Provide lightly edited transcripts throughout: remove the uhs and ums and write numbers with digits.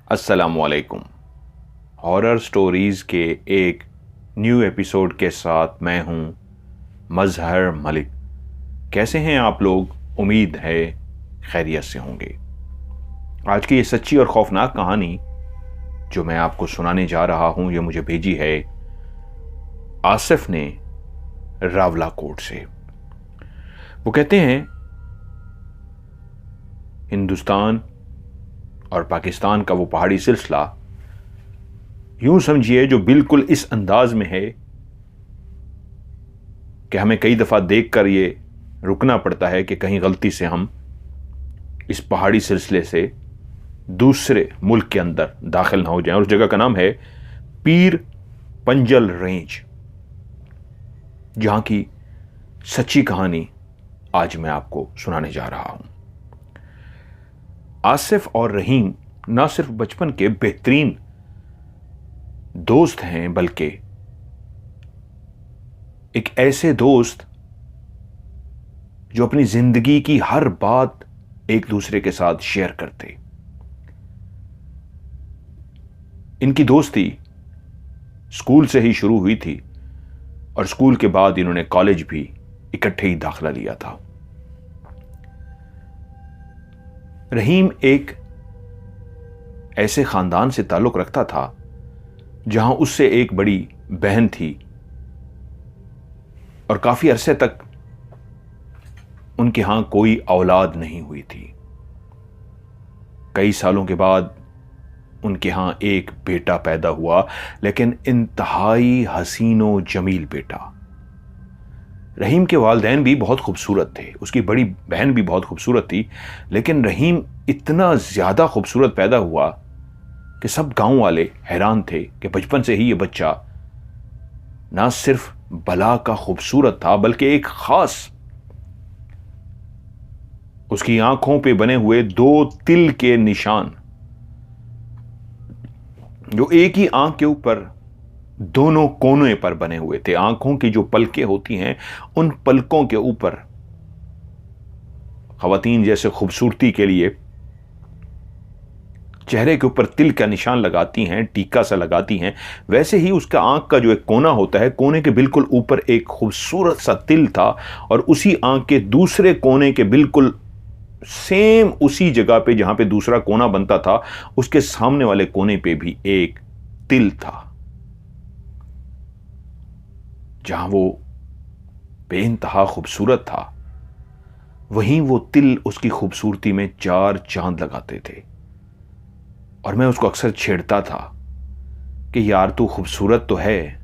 अस्सलामुअलैकुम। Horror stories के एक न्यू एपिसोड के साथ मैं हूं मजहर मलिक। कैसे हैं आप लोग? उम्मीद है खैरियत से होंगे। आज की ये सच्ची और खौफनाक कहानी जो मैं आपको सुनाने जा रहा हूं, ये मुझे भेजी है आसिफ ने रावलाकोट से। वो कहते हैं हिंदुस्तान और पाकिस्तान का वो पहाड़ी सिलसिला यूं समझिए जो बिल्कुल इस अंदाज में है कि हमें कई दफा देखकर ये रुकना पड़ता है कि कहीं गलती से हम इस पहाड़ी सिलसिले से दूसरे मुल्क के अंदर दाखिल ना हो जाएं। और उस जगह का नाम है पीर पंजल रेंज, जहां की सच्ची कहानी आज मैं आपको सुनाने जा रहा हूं। आसिफ और रहीम ना सिर्फ बचपन के बेहतरीन दोस्त हैं, बल्कि एक ऐसे दोस्त जो अपनी जिंदगी की हर बात एक दूसरे के साथ शेयर करते। इनकी दोस्ती स्कूल से ही शुरू हुई थी और स्कूल के बाद इन्होंने कॉलेज भी इकट्ठे ही दाखिला लिया था। रहीम एक ऐसे खानदान से ताल्लुक रखता था जहां उससे एक बड़ी बहन थी और काफी अरसे तक उनके यहां कोई औलाद नहीं हुई थी। कई सालों के बाद उनके यहां एक बेटा पैदा हुआ, लेकिन इंतहाई हसीनो जमील बेटा। रहीम के वालिदैन भी बहुत खूबसूरत थे, उसकी बड़ी बहन भी बहुत खूबसूरत थी, लेकिन रहीम इतना ज्यादा खूबसूरत पैदा हुआ कि सब गांव वाले हैरान थे कि बचपन से ही ये बच्चा ना सिर्फ भला का खूबसूरत था, बल्कि एक खास उसकी आंखों पे बने हुए 2 तिल के निशान, जो एक ही आंख के ऊपर दोनों कोने पर बने हुए थे। आंखों की जो पलकें होती हैं, उन पलकों के ऊपर खवातीन जैसे खूबसूरती के लिए चेहरे के ऊपर तिल का निशान लगाती हैं, टीका सा लगाती हैं, वैसे ही उसका आंख का जो एक कोना होता है, कोने के बिल्कुल ऊपर एक खूबसूरत सा तिल था और उसी आंख के दूसरे कोने के बिल्कुल सेम उसी जगह पे जहां पे दूसरा कोना बनता था, उसके सामने वाले कोने पे भी एक तिल था। जहां वो बेइंतहा खूबसूरत था, वहीं वो तिल उसकी खूबसूरती में 4 चांद लगाते थे। और मैं उसको अक्सर छेड़ता था कि यार तू खूबसूरत तो है,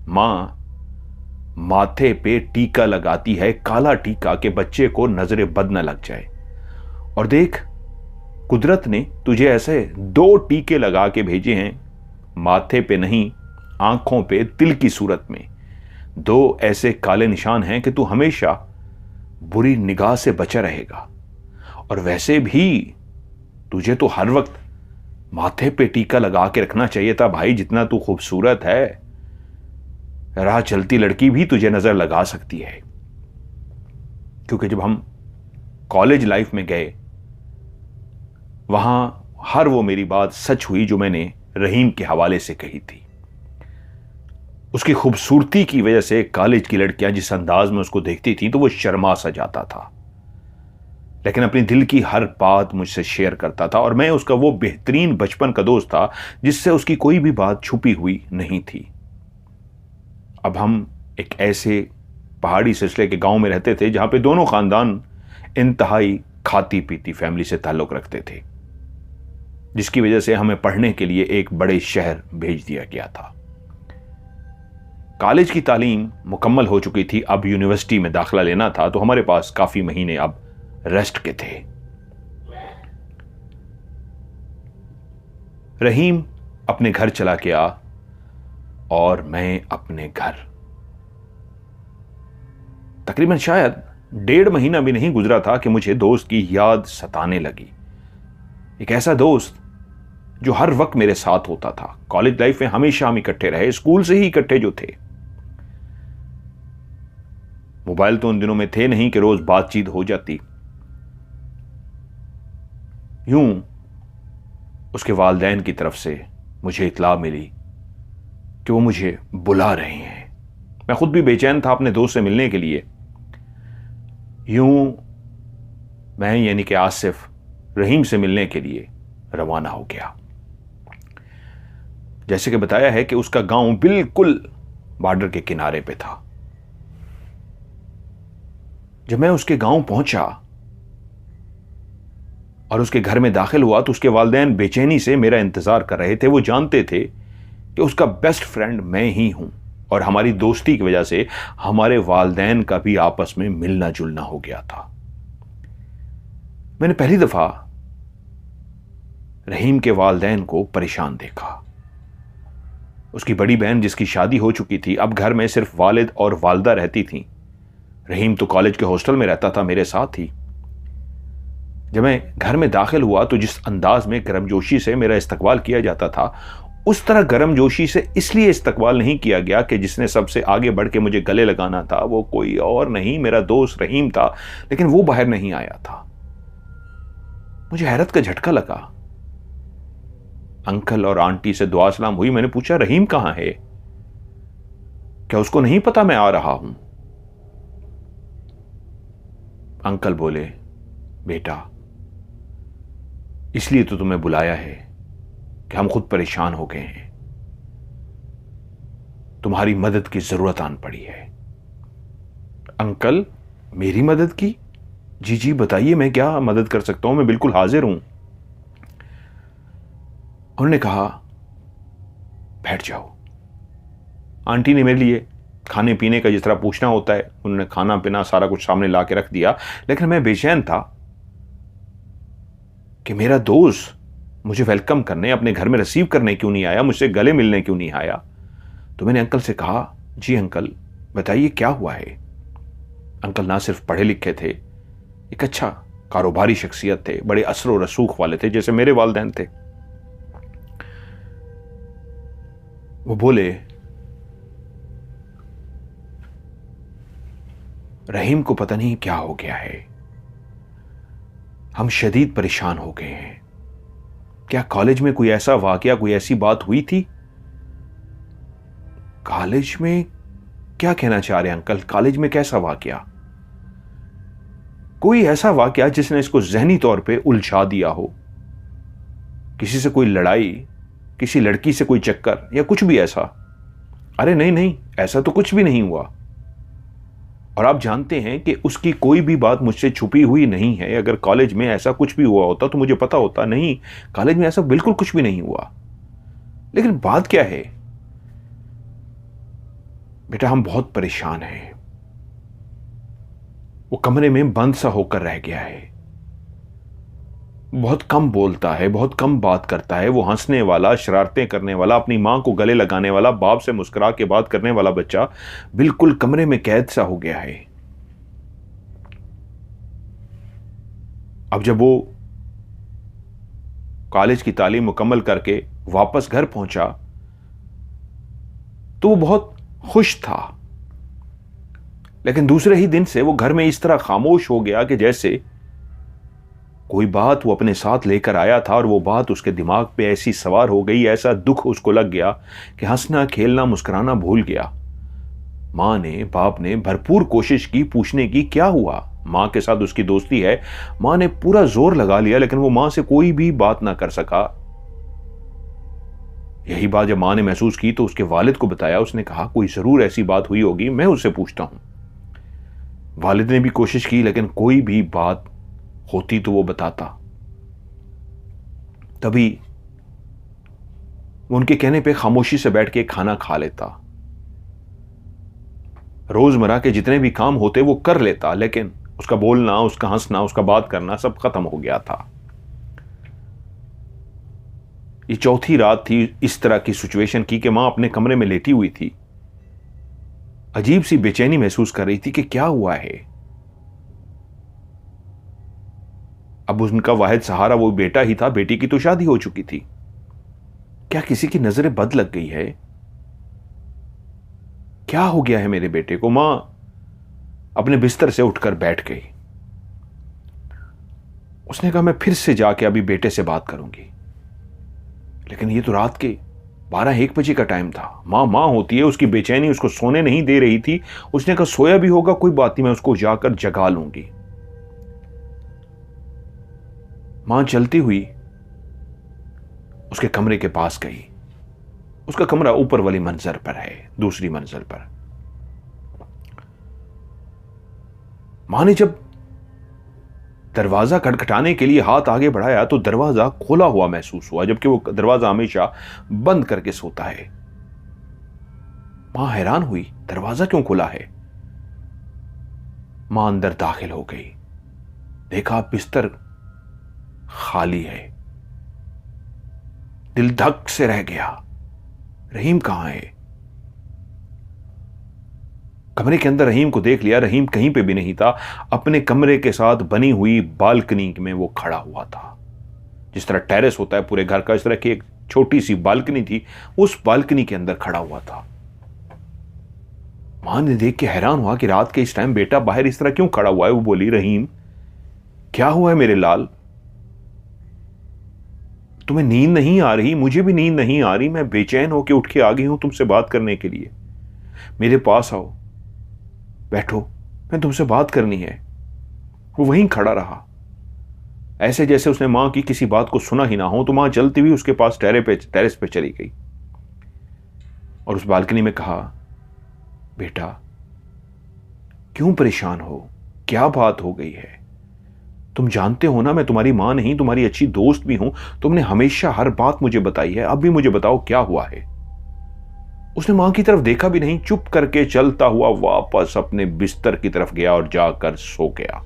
मां माथे पे टीका लगाती है, काला टीका, के बच्चे को नजरे बद न लग जाए। और देख, कुदरत ने तुझे ऐसे 2 टीके लगा के भेजे हैं, माथे पे नहीं, आंखों पे तिल की सूरत में 2 ऐसे काले निशान हैं कि तू हमेशा बुरी निगाह से बचा रहेगा। और वैसे भी तुझे तो हर वक्त माथे पे टीका लगा के रखना चाहिए था भाई, जितना तू खूबसूरत है, राह चलती लड़की भी तुझे नजर लगा सकती है। क्योंकि जब हम कॉलेज लाइफ में गए, वहां हर वो मेरी बात सच हुई जो मैंने रहीम के हवाले से कही थी। उसकी खूबसूरती की वजह से कॉलेज की लड़कियां जिस अंदाज में उसको देखती थी तो वो शर्मा सा जाता था, लेकिन अपनी दिल की हर बात मुझसे शेयर करता था। और मैं उसका वो बेहतरीन बचपन का दोस्त था जिससे उसकी कोई भी बात छुपी हुई नहीं थी। अब हम एक ऐसे पहाड़ी सिलसिले के गांव में रहते थे जहां पे दोनों खानदान इंतहाई खाती पीती फैमिली से ताल्लुक रखते थे, जिसकी वजह से हमें पढ़ने के लिए एक बड़े शहर भेज दिया गया था। कॉलेज की तालीम मुकम्मल हो चुकी थी, अब यूनिवर्सिटी में दाखिला लेना था, तो हमारे पास काफी महीने अब रेस्ट के थे। रहीम अपने घर चला गया और मैं अपने घर। तकरीबन शायद 1.5 महीना भी नहीं गुजरा था कि मुझे दोस्त की याद सताने लगी। एक ऐसा दोस्त जो हर वक्त मेरे साथ होता था। कॉलेज लाइफ में हमेशा हम इकट्ठे रहे, स्कूल से ही इकट्ठे जो थे। मोबाइल तो उन दिनों में थे नहीं कि रोज बातचीत हो जाती। यूं उसके वालिदैन की तरफ से मुझे इत्ला मिली कि वो मुझे बुला रहे हैं। मैं खुद भी बेचैन था अपने दोस्त से मिलने के लिए। यूं मैं यानी कि आसिफ रहीम से मिलने के लिए रवाना हो गया। जैसे कि बताया है कि उसका गांव बिल्कुल बॉर्डर के किनारे पे था। जब मैं उसके गांव पहुंचा और उसके घर में दाखिल हुआ तो उसके वालिदैन बेचैनी से मेरा इंतजार कर रहे थे। वो जानते थे कि उसका बेस्ट फ्रेंड मैं ही हूं और हमारी दोस्ती की वजह से हमारे वालिदैन का भी आपस में मिलना जुलना हो गया था। मैंने पहली दफा रहीम के वालिदैन को परेशान देखा। उसकी बड़ी बहन जिसकी शादी हो चुकी थी, अब घर में सिर्फ वालिद और वालदा रहती थीं। रहीम तो कॉलेज के हॉस्टल में रहता था मेरे साथ ही। जब मैं घर में दाखिल हुआ तो जिस अंदाज में गर्मजोशी से मेरा इस्तकबाल किया जाता था, उस तरह गर्मजोशी से इसलिए इस्तकबाल नहीं किया गया कि जिसने सबसे आगे बढ़ के मुझे गले लगाना था वो कोई और नहीं, मेरा दोस्त रहीम था। लेकिन वो बाहर नहीं आया था। मुझे हैरत का झटका लगा। अंकल और आंटी से दुआ सलाम हुई। मैंने पूछा, रहीम कहां है? क्या उसको नहीं पता मैं आ रहा हूं? अंकल बोले, बेटा इसलिए तो तुम्हें बुलाया है कि हम खुद परेशान हो गए हैं। तुम्हारी मदद की जरूरत आन पड़ी है। अंकल, मेरी मदद की? जी जी बताइए, मैं क्या मदद कर सकता हूं, मैं बिल्कुल हाजिर हूं। उन्होंने कहा, बैठ जाओ। आंटी ने मेरे लिए खाने पीने का जिस तरह पूछना होता है, उन्होंने खाना पीना सारा कुछ सामने ला के रख दिया। लेकिन मैं बेचैन था कि मेरा दोस्त मुझे वेलकम करने, अपने घर में रिसीव करने क्यों नहीं आया, मुझसे गले मिलने क्यों नहीं आया। तो मैंने अंकल से कहा, जी अंकल बताइए क्या हुआ है। अंकल ना सिर्फ पढ़े लिखे थे, एक अच्छा कारोबारी शख्सियत थे, बड़े असर और रसूख वाले थे जैसे मेरे वालिदैन थे। वो बोले, रहीम को पता नहीं क्या हो गया है, हम शदीद परेशान हो गए हैं। क्या कॉलेज में कोई ऐसा वाकया, कोई ऐसी बात हुई थी? कॉलेज में? क्या कहना चाह रहे हैं अंकल, कॉलेज में कैसा वाकया? कोई ऐसा वाकया जिसने इसको जहनी तौर पे उलझा दिया हो, किसी से कोई लड़ाई, किसी लड़की से कोई चक्कर या कुछ भी ऐसा? अरे नहीं नहीं, ऐसा तो कुछ भी नहीं हुआ। और आप जानते हैं कि उसकी कोई भी बात मुझसे छुपी हुई नहीं है। अगर कॉलेज में ऐसा कुछ भी हुआ होता तो मुझे पता होता। नहीं, कॉलेज में ऐसा बिल्कुल कुछ भी नहीं हुआ। लेकिन बात क्या है? बेटा हम बहुत परेशान हैं। वो कमरे में बंद सा होकर रह गया है, बहुत कम बोलता है, बहुत कम बात करता है। वो हंसने वाला, शरारतें करने वाला, अपनी मां को गले लगाने वाला, बाप से मुस्कुरा के बात करने वाला बच्चा बिल्कुल कमरे में कैद सा हो गया है। अब जब वो कॉलेज की तालीम मुकम्मल करके वापस घर पहुंचा तो वो बहुत खुश था। लेकिन दूसरे ही दिन से वो घर में इस तरह खामोश हो गया कि जैसे कोई बात वो अपने साथ लेकर आया था और वो बात उसके दिमाग पे ऐसी सवार हो गई, ऐसा दुख उसको लग गया कि हंसना, खेलना, मुस्कुराना भूल गया। मां ने, बाप ने भरपूर कोशिश की पूछने की, क्या हुआ। मां के साथ उसकी दोस्ती है, मां ने पूरा जोर लगा लिया लेकिन वो मां से कोई भी बात ना कर सका। यही बात जब मां ने महसूस की तो उसके वालिद को बताया। उसने कहा, कोई जरूर ऐसी बात हुई होगी, मैं उससे पूछता हूं। वालिद ने भी कोशिश की लेकिन कोई भी बात होती तो वो बताता। तभी वो उनके कहने पे खामोशी से बैठ के खाना खा लेता। रोजमर्रा के जितने भी काम होते वो कर लेता, लेकिन उसका बोलना, उसका हंसना, उसका बात करना सब खत्म हो गया था। ये चौथी रात थी इस तरह की सिचुएशन की कि मां अपने कमरे में लेटी हुई थी, अजीब सी बेचैनी महसूस कर रही थी कि क्या हुआ है। अब उनका वाहिद सहारा वो बेटा ही था, बेटी की तो शादी हो चुकी थी। क्या किसी की नजरें बद लग गई है? क्या हो गया है मेरे बेटे को? मां अपने बिस्तर से उठकर बैठ गई। उसने कहा, मैं फिर से जाके अभी बेटे से बात करूंगी। लेकिन ये तो रात के 12-1 बजे का टाइम था। माँ माँ होती है, उसकी बेचैनी उसको सोने नहीं दे रही थी। उसने कहा सोया भी होगा, कोई बात नहीं, मैं उसको जाकर जगा लूंगी। माँ चलती हुई उसके कमरे के पास गई। उसका कमरा ऊपर वाली मंजिल पर है, दूसरी मंजिल पर। मां ने जब दरवाजा खटखटाने के लिए हाथ आगे बढ़ाया तो दरवाजा खोला हुआ महसूस हुआ, जबकि वो दरवाजा हमेशा बंद करके सोता है। मां हैरान हुई, दरवाजा क्यों खुला है? मां अंदर दाखिल हो गई। देखा बिस्तर खाली है। दिल धक से रह गया, रहीम कहां है? कमरे के अंदर रहीम को देख लिया, रहीम कहीं पे भी नहीं था। अपने कमरे के साथ बनी हुई बालकनी में वो खड़ा हुआ था। जिस तरह टेरेस होता है पूरे घर का, इस तरह की एक छोटी सी बालकनी थी, उस बालकनी के अंदर खड़ा हुआ था। मां ने देख के हैरान हुआ कि रात के इस टाइम बेटा बाहर इस तरह क्यों खड़ा हुआ है। वो बोली, रहीम क्या हुआ है मेरे लाल? तुम्हें नींद नहीं आ रही? मुझे भी नींद नहीं आ रही। मैं बेचैन होकर उठ के आ गई हूं तुमसे बात करने के लिए। मेरे पास आओ, बैठो, मैं तुमसे बात करनी है। वो वहीं खड़ा रहा, ऐसे जैसे उसने मां की किसी बात को सुना ही ना हो। तो मां चलती हुई उसके पास टेरेस पे चली गई और उस बालकनी में कहा, बेटा क्यों परेशान हो? क्या बात हो गई है? तुम जानते हो ना मैं तुम्हारी मां नहीं, तुम्हारी अच्छी दोस्त भी हूं। तुमने हमेशा हर बात मुझे बताई है, अब भी मुझे बताओ क्या हुआ है? उसने मां की तरफ देखा भी नहीं, चुप करके चलता हुआ वापस अपने बिस्तर की तरफ गया और जाकर सो गया।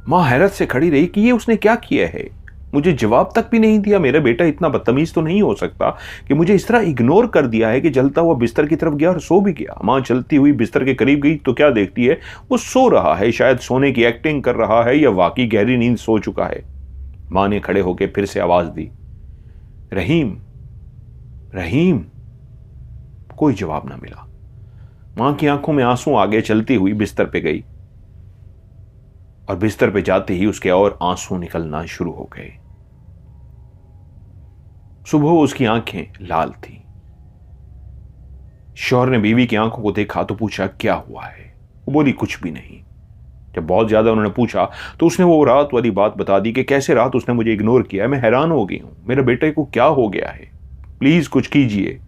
मां हैरत से खड़ी रही कि ये उसने क्या किया है, मुझे जवाब तक भी नहीं दिया। मेरा बेटा इतना बदतमीज तो नहीं हो सकता कि मुझे इस तरह इग्नोर कर दिया है कि चलता हुआ बिस्तर की तरफ गया और सो भी गया। मां चलती हुई बिस्तर के करीब गई तो क्या देखती है, वो सो रहा है। शायद सोने की एक्टिंग कर रहा है या वाकई गहरी नींद सो चुका है। मां ने खड़े होकर फिर से आवाज दी, रहीम, रहीम। कोई जवाब ना मिला। मां की आंखों में आंसू आ गए, चलती हुई बिस्तर पे गई और बिस्तर पे जाते ही उसके और आंसू निकलना शुरू हो गए। सुबह उसकी आंखें लाल थी। शौहर ने बीवी की आंखों को देखा तो पूछा, क्या हुआ है? वो बोली, कुछ भी नहीं। जब बहुत ज्यादा उन्होंने पूछा तो उसने वो रात वाली बात बता दी कि कैसे रात उसने मुझे इग्नोर किया है। मैं हैरान हो गई हूं, मेरे बेटे को क्या हो गया है, प्लीज कुछ कीजिए।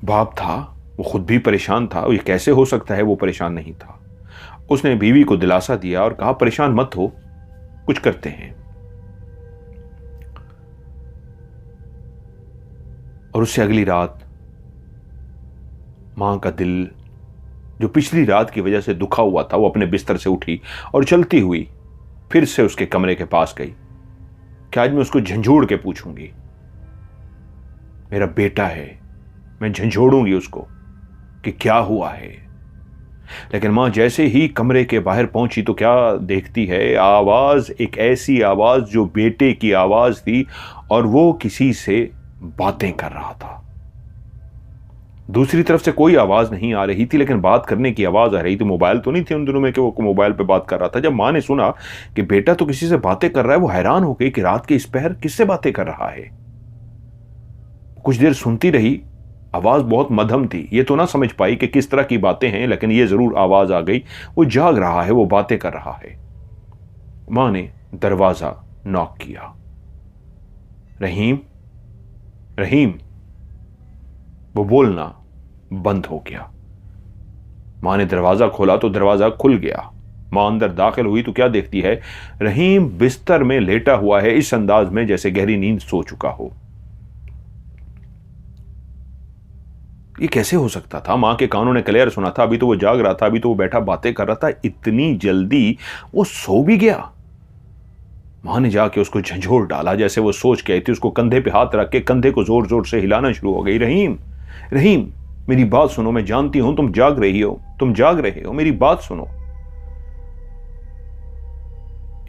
बाप था, वो खुद भी परेशान था। ये कैसे हो सकता है वो परेशान नहीं था? उसने बीवी को दिलासा दिया और कहा, परेशान मत हो, कुछ करते हैं। और उससे अगली रात मां का दिल, जो पिछली रात की वजह से दुखा हुआ था, वो अपने बिस्तर से उठी और चलती हुई फिर से उसके कमरे के पास गई कि आज मैं उसको झंझोड़ के पूछूंगी। मेरा बेटा है, मैं झंझोड़ूंगी उसको कि क्या हुआ है। लेकिन मां जैसे ही कमरे के बाहर पहुंची तो क्या देखती है, आवाज, एक ऐसी आवाज जो बेटे की आवाज थी और वो किसी से बातें कर रहा था। दूसरी तरफ से कोई आवाज नहीं आ रही थी, लेकिन बात करने की आवाज आ रही थी। मोबाइल तो नहीं थे उन दिनों में कि वो मोबाइल पे बात कर रहा था। जब मां ने सुना कि बेटा तो किसी से बातें कर रहा है, वो हैरान हो गई कि रात के इस पहर किससे बातें कर रहा है। कुछ देर सुनती रही, आवाज बहुत मध्यम थी। ये तो ना समझ पाई कि किस तरह की बातें हैं, लेकिन ये जरूर आवाज आ गई, वो जाग रहा है, वो बातें कर रहा है। मां ने दरवाजा नॉक किया, रहीम, रहीम। वो बोलना बंद हो गया। मां ने दरवाजा खोला तो दरवाजा खुल गया। मां अंदर दाखिल हुई तो क्या देखती है, रहीम बिस्तर में लेटा हुआ है, इस अंदाज में जैसे गहरी नींद सो चुका हो। ये कैसे हो सकता था? मां के कानों ने क्लियर सुना था, अभी तो वो जाग रहा था, अभी तो वो बैठा बातें कर रहा था, इतनी जल्दी वो सो भी गया। मां ने जाके उसको झंझोड़ डाला, जैसे वो सोच के आई थी। उसको कंधे पे हाथ रख के कंधे को जोर जोर से हिलाना शुरू हो गई। रहीम, रहीम, मेरी बात सुनो, मैं जानती हूं तुम जाग रही हो, तुम जाग रहे हो, मेरी बात सुनो।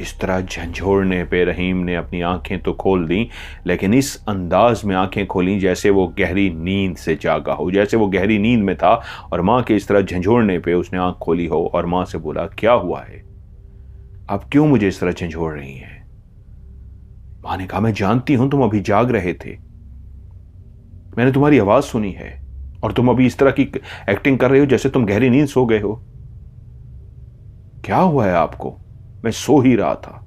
इस तरह झंझोड़ने पे रहीम ने अपनी आंखें तो खोल दी, लेकिन इस अंदाज में आंखें खोली जैसे वो गहरी नींद से जागा हो, जैसे वो गहरी नींद में था। और मां के इस तरह झंझोड़ने पे उसने आंख खोली हो और मां से बोला, क्या हुआ है? आप क्यों मुझे इस तरह झंझोड़ रही हैं? मां ने कहा, मैं जानती हूं तुम अभी जाग रहे थे, मैंने तुम्हारी आवाज सुनी है और तुम अभी इस तरह की एक्टिंग कर रहे हो जैसे तुम गहरी नींद सो गए हो। क्या हुआ है आपको? मैं सो ही रहा था,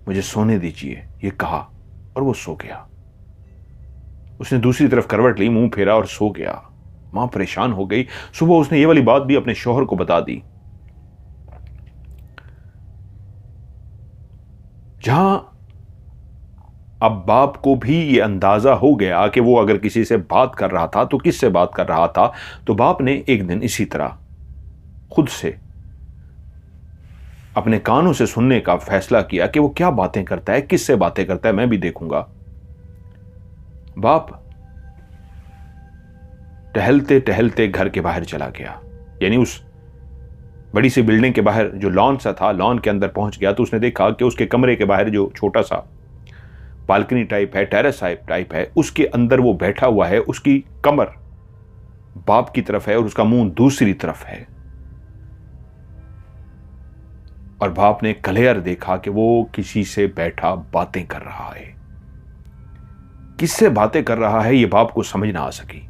मुझे सोने दीजिए, ये कहा और वो सो गया। उसने दूसरी तरफ करवट ली, मुंह फेरा और सो गया। मां परेशान हो गई। सुबह उसने ये वाली बात भी अपने शौहर को बता दी। जहां अब बाप को भी ये अंदाजा हो गया कि वो अगर किसी से बात कर रहा था तो किससे बात कर रहा था, तो बाप ने एक दिन इसी तरह खुद से अपने कानों से सुनने का फैसला किया कि वो क्या बातें करता है, किससे बातें करता है, मैं भी देखूंगा। बाप टहलते टहलते घर के बाहर चला गया, यानी उस बड़ी सी बिल्डिंग के बाहर जो लॉन सा था, लॉन के अंदर पहुंच गया तो उसने देखा कि उसके कमरे के बाहर जो छोटा सा बालकनी टाइप है, टेरेस टाइप है, उसके अंदर वो बैठा हुआ है। उसकी कमर बाप की तरफ है और उसका मुंह दूसरी तरफ है। और बाप ने क्लियर देखा कि वो किसी से बैठा बातें कर रहा है। किससे बातें कर रहा है ये बाप को समझ ना आ सकी।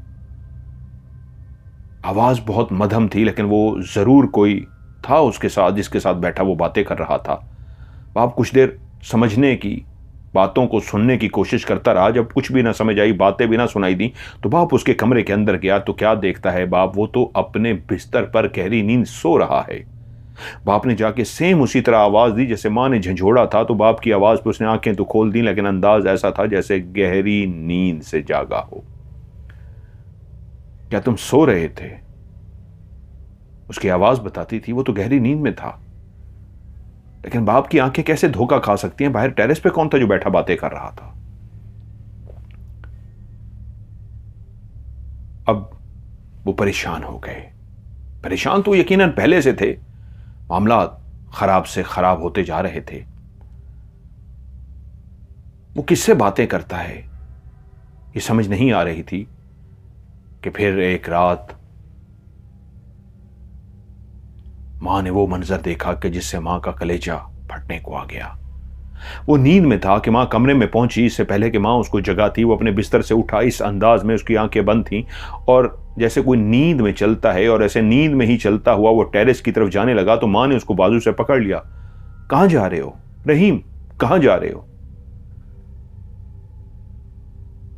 आवाज बहुत मध्यम थी, लेकिन वो जरूर कोई था उसके साथ जिसके साथ बैठा वो बातें कर रहा था। बाप कुछ देर समझने की, बातों को सुनने की कोशिश करता रहा। जब कुछ भी ना समझ आई, बातें भी ना सुनाई दी, तो बाप उसके कमरे के अंदर गया तो क्या देखता है बाप, वो तो अपने बिस्तर पर गहरी नींद सो रहा है। बाप ने जाके सेम उसी तरह आवाज दी जैसे मां ने झंझोड़ा था। तो बाप की आवाज पर उसने आंखें तो खोल दी, लेकिन अंदाज ऐसा था जैसे गहरी नींद से जागा हो। क्या तुम सो रहे थे? उसकी आवाज बताती थी वो तो गहरी नींद में था। लेकिन बाप की आंखें कैसे धोखा खा सकती हैं? बाहर टेरेस पे कौन था जो बैठा बातें कर रहा था? अब वो परेशान हो गए। परेशान तो यकीनन पहले से थे, मामला खराब से खराब होते जा रहे थे। वो किससे बातें करता है ये समझ नहीं आ रही थी कि फिर एक रात मां ने वो मंजर देखा कि जिससे मां का कलेजा फटने को आ गया। वो नींद में था कि मां कमरे में पहुंची। इससे पहले कि मां उसको जगाती, वो अपने बिस्तर से उठा। इस अंदाज में उसकी आंखें बंद थीं और जैसे कोई नींद में चलता है, और ऐसे नींद में ही चलता हुआ वो टेरेस की तरफ जाने लगा तो मां ने उसको बाजू से पकड़ लिया। कहां जा रहे हो रहीम, कहां जा रहे हो?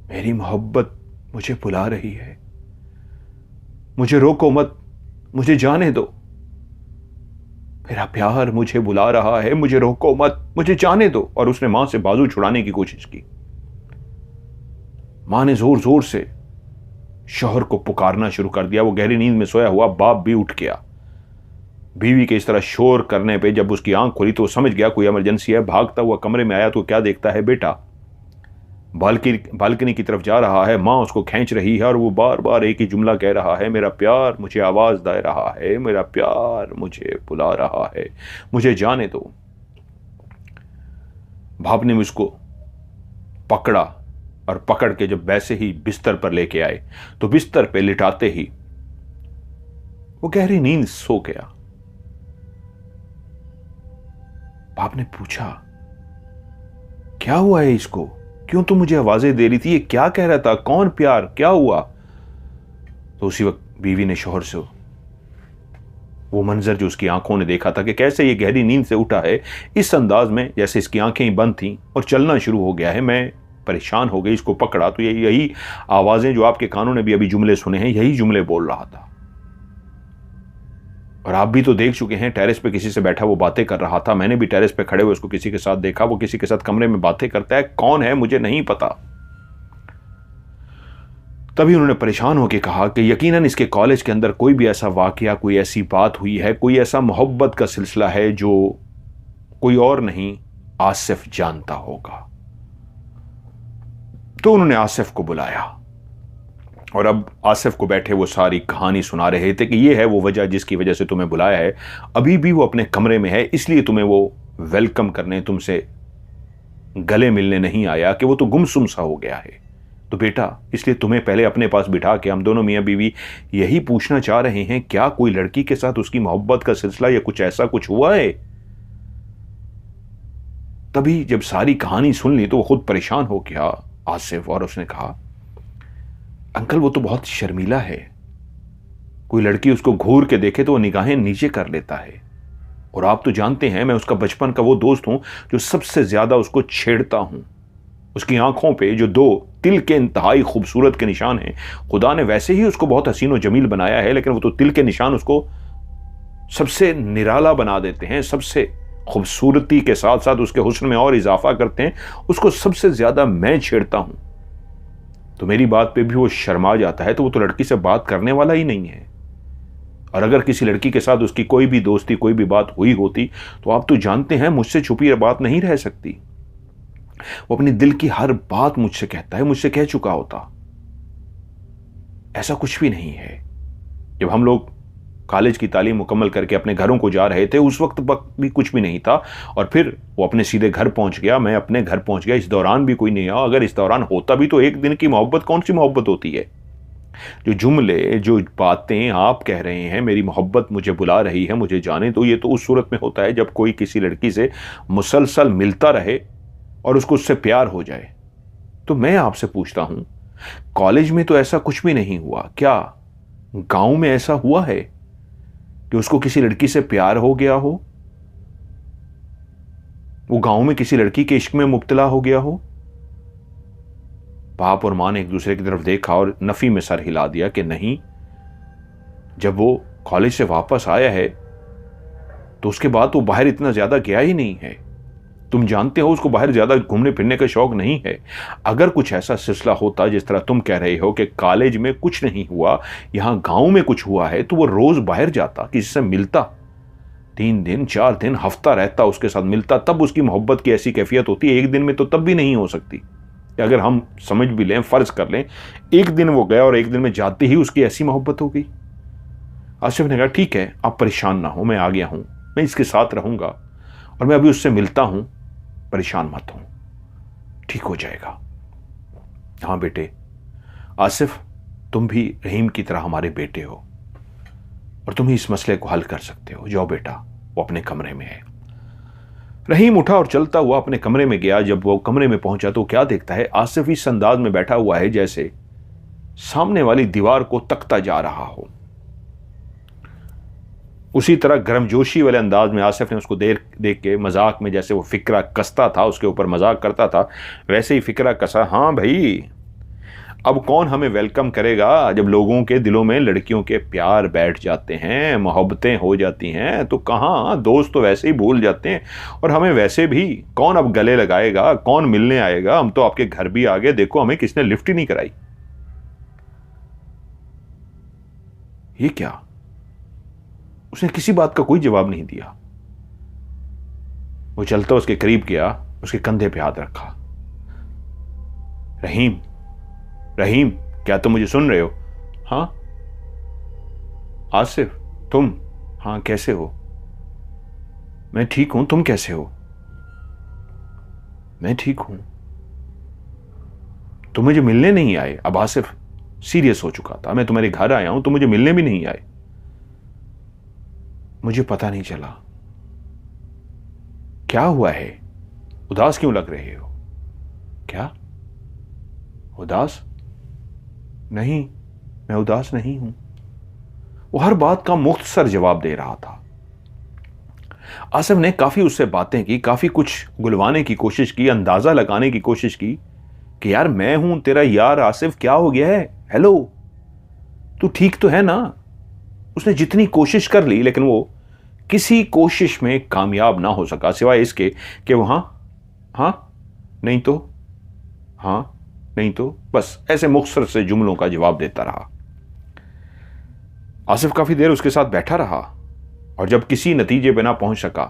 मेरी मोहब्बत मुझे बुला रही है, मुझे रोको मत, मुझे जाने दो। मेरा प्यार मुझे बुला रहा है, मुझे रोको मत, मुझे जाने दो। और उसने मां से बाजू छुड़ाने की कोशिश की। मां ने जोर जोर से शौहर को पुकारना शुरू कर दिया। वो गहरी नींद में सोया हुआ बाप भी उठ गया। बीवी के इस तरह शोर करने पे जब उसकी आंख खुली तो वो समझ गया कोई इमरजेंसी है। भागता हुआ कमरे में आया तो क्या देखता है, बेटा बालकनी की तरफ जा रहा है। मां उसको खींच रही है और वो बार बार एक ही जुमला कह रहा है, मेरा प्यार मुझे आवाज दे रहा है, मेरा प्यार मुझे बुला रहा है, मुझे जाने दो। बाप ने मुझको पकड़ा और पकड़ के जब वैसे ही बिस्तर पर लेके आए तो बिस्तर पे लिटाते ही वो गहरी नींद सो गया। बाप ने पूछा, क्या हुआ है इसको? क्यों तुम मुझे आवाजें दे रही थी? ये क्या कह रहा था? कौन प्यार? क्या हुआ? तो उसी वक्त बीवी ने शौहर से वो मंजर जो उसकी आंखों ने देखा था कि कैसे ये गहरी नींद से उठा है इस अंदाज में जैसे इसकी आंखें ही बंद थीं और चलना शुरू हो गया है। मैं परेशान हो गई, इसको पकड़ा तो यही आवाजें जो आपके कानों ने भी अभी जुमले सुने हैं, यही जुमले बोल रहा था। और आप भी तो देख चुके हैं, टेरेस पे किसी से बैठा वो बातें कर रहा था। मैंने भी टेरेस पे खड़े हुए उसको किसी के साथ देखा, वो किसी के साथ कमरे में बातें करता है। कौन है मुझे नहीं पता। तभी उन्होंने परेशान होकर कहा कि यकीनन इसके कॉलेज के अंदर कोई भी ऐसा वाकया, कोई ऐसी बात हुई है, कोई ऐसा मोहब्बत का सिलसिला है जो कोई और नहीं आसिफ जानता होगा। तो उन्होंने आसिफ को बुलाया और अब आसिफ को बैठे वो सारी कहानी सुना रहे थे कि ये है वो वजह जिसकी वजह से तुम्हें बुलाया है। अभी भी वो अपने कमरे में है, इसलिए तुम्हें वो वेलकम करने, तुमसे गले मिलने नहीं आया कि वो तो गुमसुम सा हो गया है। तो बेटा, इसलिए तुम्हें पहले अपने पास बिठा के हम दोनों मियाँ बीवी यही पूछना चाह रहे हैं, क्या कोई लड़की के साथ उसकी मोहब्बत का सिलसिला या कुछ ऐसा कुछ हुआ है? तभी जब सारी कहानी सुन ली तो वो खुद परेशान हो गया आसिफ, और उसने कहा, अंकल वो तो बहुत शर्मीला है, कोई लड़की उसको घूर के देखे तो वो निगाहें नीचे कर लेता है, और आप तो जानते हैं मैं उसका बचपन का वो दोस्त हूं जो सबसे ज्यादा उसको छेड़ता हूं। उसकी आंखों पे जो 2 तिल के इंतहाई खूबसूरत के निशान हैं, खुदा ने वैसे ही उसको बहुत हसीन और जमील बनाया है, लेकिन वो तो तिल के निशान उसको सबसे निराला बना देते हैं, सबसे खूबसूरती के साथ साथ उसके हुस्न में और इजाफा करते हैं। उसको सबसे ज्यादा मैं छेड़ता हूं, तो मेरी बात पे भी वो शर्मा जाता है, तो वो तो लड़की से बात करने वाला ही नहीं है। और अगर किसी लड़की के साथ उसकी कोई भी दोस्ती, कोई भी बात हुई होती, तो आप तो जानते हैं मुझसे छुपी बात नहीं रह सकती। वो अपनी दिल की हर बात मुझसे कहता है, मुझसे कह चुका होता। ऐसा कुछ भी नहीं है। जब हम लोग कॉलेज की तालीम मुकम्मल करके अपने घरों को जा रहे थे, उस वक्त भी कुछ भी नहीं था, और फिर वो अपने सीधे घर पहुंच गया, मैं अपने घर पहुंच गया। इस दौरान भी कोई नहीं आया। अगर इस दौरान होता भी तो एक दिन की मोहब्बत कौन सी मोहब्बत होती है? जो जुमले, जो बातें आप कह रहे हैं, मेरी मोहब्बत मुझे बुला रही है, मुझे जाने तो, ये तो उस सूरत में होता है जब कोई किसी लड़की से मुसलसल मिलता रहे और उसको उससे प्यार हो जाए। तो मैं आपसे पूछता हूं, कॉलेज में तो ऐसा कुछ भी नहीं हुआ, क्या गांव में ऐसा हुआ है कि उसको किसी लड़की से प्यार हो गया हो? वो गांव में किसी लड़की के इश्क में मुब्तला हो गया हो? बाप और मां ने एक दूसरे की तरफ देखा और नफी में सर हिला दिया कि नहीं। जब वो कॉलेज से वापस आया है तो उसके बाद वो बाहर इतना ज्यादा गया ही नहीं है। तुम जानते हो उसको बाहर ज्यादा घूमने फिरने का शौक नहीं है। अगर कुछ ऐसा सिलसिला होता जिस तरह तुम कह रहे हो कि कॉलेज में कुछ नहीं हुआ, यहां गांव में कुछ हुआ है, तो वो रोज बाहर जाता, किसी से मिलता, 3 दिन 4 दिन हफ्ता रहता, उसके साथ मिलता, तब उसकी मोहब्बत की ऐसी कैफियत होती है। एक दिन में तो तब भी नहीं हो सकती। अगर हम समझ भी लें, फर्ज कर लें, एक दिन वो गया और एक दिन में जाते ही उसकी ऐसी मोहब्बत हो गई। आसिफ ने कहा, ठीक है आप परेशान ना हो, मैं आ गया हूं, मैं इसके साथ रहूंगा और मैं अभी उससे मिलता हूं, परेशान मत हो, ठीक हो जाएगा। हाँ बेटे, आसिफ तुम भी रहीम की तरह हमारे बेटे हो और तुम ही इस मसले को हल कर सकते हो। जाओ बेटा, वो अपने कमरे में है। रहीम उठा और चलता हुआ अपने कमरे में गया। जब वो कमरे में पहुंचा तो क्या देखता है, आसिफ इस अंदाज में बैठा हुआ है जैसे सामने वाली दीवार को तकता जा रहा हो। उसी तरह गर्मजोशी वाले अंदाज में आसिफ ने उसको देख के मजाक में, जैसे वो फिक्रा कसता था, उसके ऊपर मजाक करता था, वैसे ही फिक्रा कसा। हाँ भाई, अब कौन हमें वेलकम करेगा? जब लोगों के दिलों में लड़कियों के प्यार बैठ जाते हैं, मोहब्बतें हो जाती हैं, तो कहाँ, दोस्त तो वैसे ही भूल जाते हैं, और हमें वैसे भी कौन अब गले लगाएगा, कौन मिलने आएगा? हम तो आपके घर भी आ गए, देखो हमें किसने लिफ्ट ही नहीं कराई। ये क्या? उसने किसी बात का कोई जवाब नहीं दिया। वो चलता उसके करीब गया, उसके कंधे पे हाथ रखा। रहीम, रहीम, क्या तुम मुझे सुन रहे हो? हाँ आसिफ, तुम? हाँ कैसे हो? मैं ठीक हूं, तुम कैसे हो? मैं ठीक हूं। तुम मुझे मिलने नहीं आए? अब आसिफ सीरियस हो चुका था। मैं तुम्हारे घर आया हूं, तुम मुझे मिलने भी नहीं आए। मुझे पता नहीं चला। क्या हुआ है? उदास क्यों लग रहे हो? क्या उदास? नहीं, मैं उदास नहीं हूं। वो हर बात का मुख्तसर जवाब दे रहा था। आसिफ ने काफी उससे बातें की, काफी कुछ गुलवाने की कोशिश की, अंदाजा लगाने की कोशिश की कि यार मैं हूं तेरा यार आसिफ, क्या हो गया है? हेलो, तू ठीक तो है ना? उसने जितनी कोशिश कर ली, लेकिन वो किसी कोशिश में कामयाब ना हो सका, सिवाय इसके कि वो हाँ नहीं तो, हाँ नहीं तो, बस ऐसे मुख्तसर से जुमलों का जवाब देता रहा। आसिफ काफी देर उसके साथ बैठा रहा और जब किसी नतीजे पे ना पहुंच सका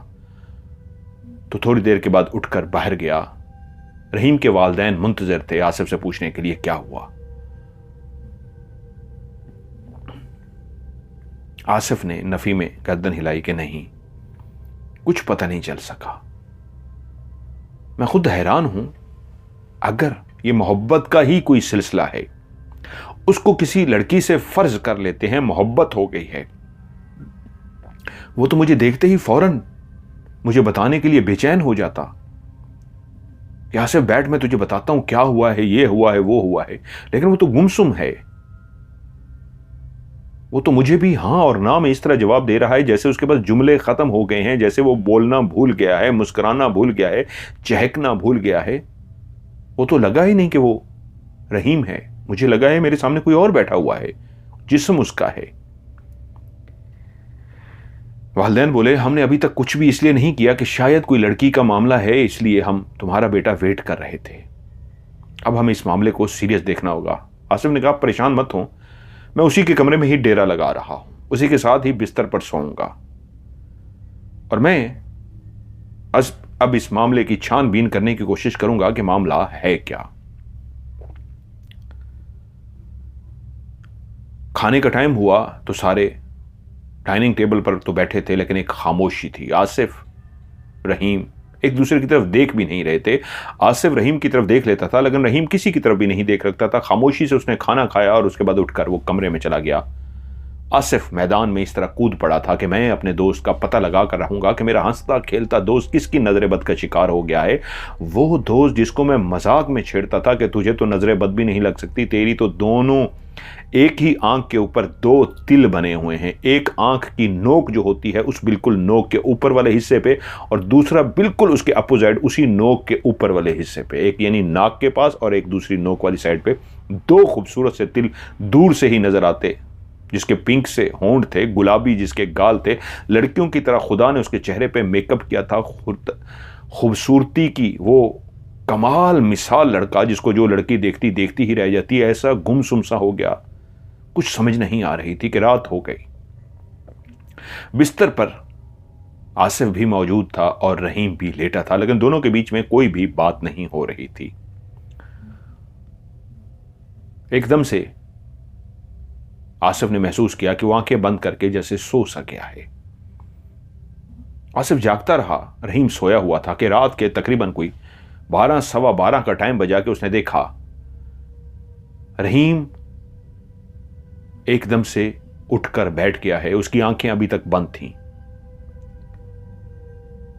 तो थोड़ी देर के बाद उठकर बाहर गया। रहीम के वालिदैन मुंतजर थे आसिफ से पूछने के लिए क्या हुआ। आसिफ ने नफी में गर्दन हिलाई कि नहीं, कुछ पता नहीं चल सका। मैं खुद हैरान हूं, अगर ये मोहब्बत का ही कोई सिलसिला है, उसको किसी लड़की से फर्ज कर लेते हैं मोहब्बत हो गई है, वो तो मुझे देखते ही फौरन मुझे बताने के लिए बेचैन हो जाता, कि आसिफ बैठ, मैं तुझे बताता हूं क्या हुआ है, ये हुआ है, वो हुआ है। लेकिन वो तो गुमसुम है, वो तो मुझे भी हाँ और ना में इस तरह जवाब दे रहा है जैसे उसके पास जुमले खत्म हो गए हैं, जैसे वो बोलना भूल गया है, मुस्कुराना भूल गया है, चहकना भूल गया है। वो तो लगा ही नहीं कि वो रहीम है, मुझे लगा है मेरे सामने कोई और बैठा हुआ है, जिस्म उसका है। वालिदैन बोले, हमने अभी तक कुछ भी इसलिए नहीं किया कि शायद कोई लड़की का मामला है, इसलिए हम तुम्हारा बेटा वेट कर रहे थे। अब हमें इस मामले को सीरियस देखना होगा। आसिफ ने कहा, परेशान मत हो, मैं उसी के कमरे में ही डेरा लगा रहा हूं, उसी के साथ ही बिस्तर पर सोऊंगा, और मैं अब इस मामले की छानबीन करने की कोशिश करूंगा कि मामला है क्या। खाने का टाइम हुआ तो सारे डाइनिंग टेबल पर तो बैठे थे, लेकिन एक खामोशी थी। आसिफ, रहीम एक दूसरे की तरफ देख भी नहीं रहे थे। आसिफ रहीम की तरफ देख लेता था, लेकिन रहीम किसी की तरफ भी नहीं देख रखता था। खामोशी से उसने खाना खाया और उसके बाद उठकर वो कमरे में चला गया। आसिफ मैदान में इस तरह कूद पड़ा था कि मैं अपने दोस्त का पता लगा कर रहूंगा कि मेरा हंसता खेलता दोस्त किसकी नजर बद का शिकार हो गया है। वो दोस्त जिसको मैं मजाक में छेड़ता था कि तुझे तो नजर बद भी नहीं लग सकती, तेरी तो दोनों एक ही आंख के ऊपर दो तिल बने हुए हैं, एक आंख की नोक जो होती है उस बिल्कुल नोक के ऊपर वाले हिस्से पे, और दूसरा बिल्कुल उसके अपोजिट उसी नोक के ऊपर वाले हिस्से पे, एक यानी नाक के पास और एक दूसरी नोक वाली साइड पे दो खूबसूरत से तिल दूर से ही नजर आते, जिसके पिंक से होंठ थे, गुलाबी जिसके गाल थे। लड़कियों की तरह खुदा ने उसके चेहरे पे मेकअप किया था, खूबसूरती की वो कमाल मिसाल लड़का जिसको जो लड़की देखती देखती ही रह जाती है। ऐसा गुमसुम सा हो गया, कुछ समझ नहीं आ रही थी कि रात हो गई। बिस्तर पर आसिफ भी मौजूद था और रहीम भी लेटा था, लेकिन दोनों के बीच में कोई भी बात नहीं हो रही थी। एकदम से आसिफ ने महसूस किया कि वो आंखें बंद करके जैसे सो सा गया है। आसिफ जागता रहा, रहीम सोया हुआ था कि रात के तकरीबन कोई 12 सवा 12 का टाइम बजा के उसने देखा रहीम एकदम से उठकर बैठ गया है। उसकी आंखें अभी तक बंद थीं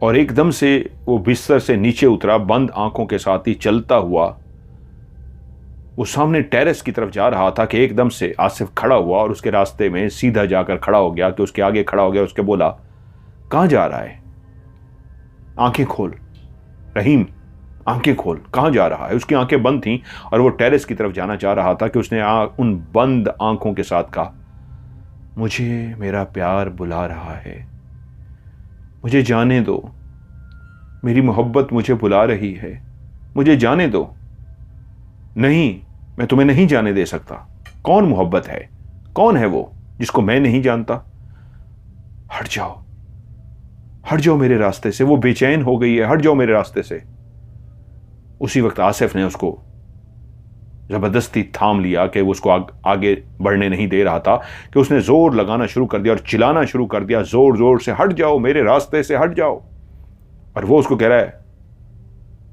और एकदम से वो बिस्तर से नीचे उतरा, बंद आंखों के साथ ही चलता हुआ वो सामने टेरेस की तरफ जा रहा था कि एकदम से आसिफ खड़ा हुआ और उसके रास्ते में सीधा जाकर खड़ा हो गया, कि उसके आगे खड़ा हो गया। उसके बोला, कहां जा रहा है? आंखें खोल रहीम, आंखें खोल, कहां जा रहा है? उसकी आंखें बंद थीं और वो टेरेस की तरफ जाना चाह रहा था कि उसने उन बंद आंखों के साथ कहा, मुझे मेरा प्यार बुला रहा है, मुझे जाने दो, मेरी मोहब्बत मुझे बुला रही है, मुझे जाने दो। नहीं, मैं तुम्हें नहीं जाने दे सकता। कौन मोहब्बत है? कौन है वो जिसको मैं नहीं जानता? हट जाओ, हट जाओ मेरे रास्ते से, वो बेचैन हो गई है, हट जाओ मेरे रास्ते से। उसी वक्त आसिफ ने उसको जबरदस्ती थाम लिया कि वो उसको आगे बढ़ने नहीं दे रहा था, कि उसने जोर लगाना शुरू कर दिया और चिल्लाना शुरू कर दिया जोर जोर से, हट जाओ मेरे रास्ते से, हट जाओ। और वो उसको कह रहा है,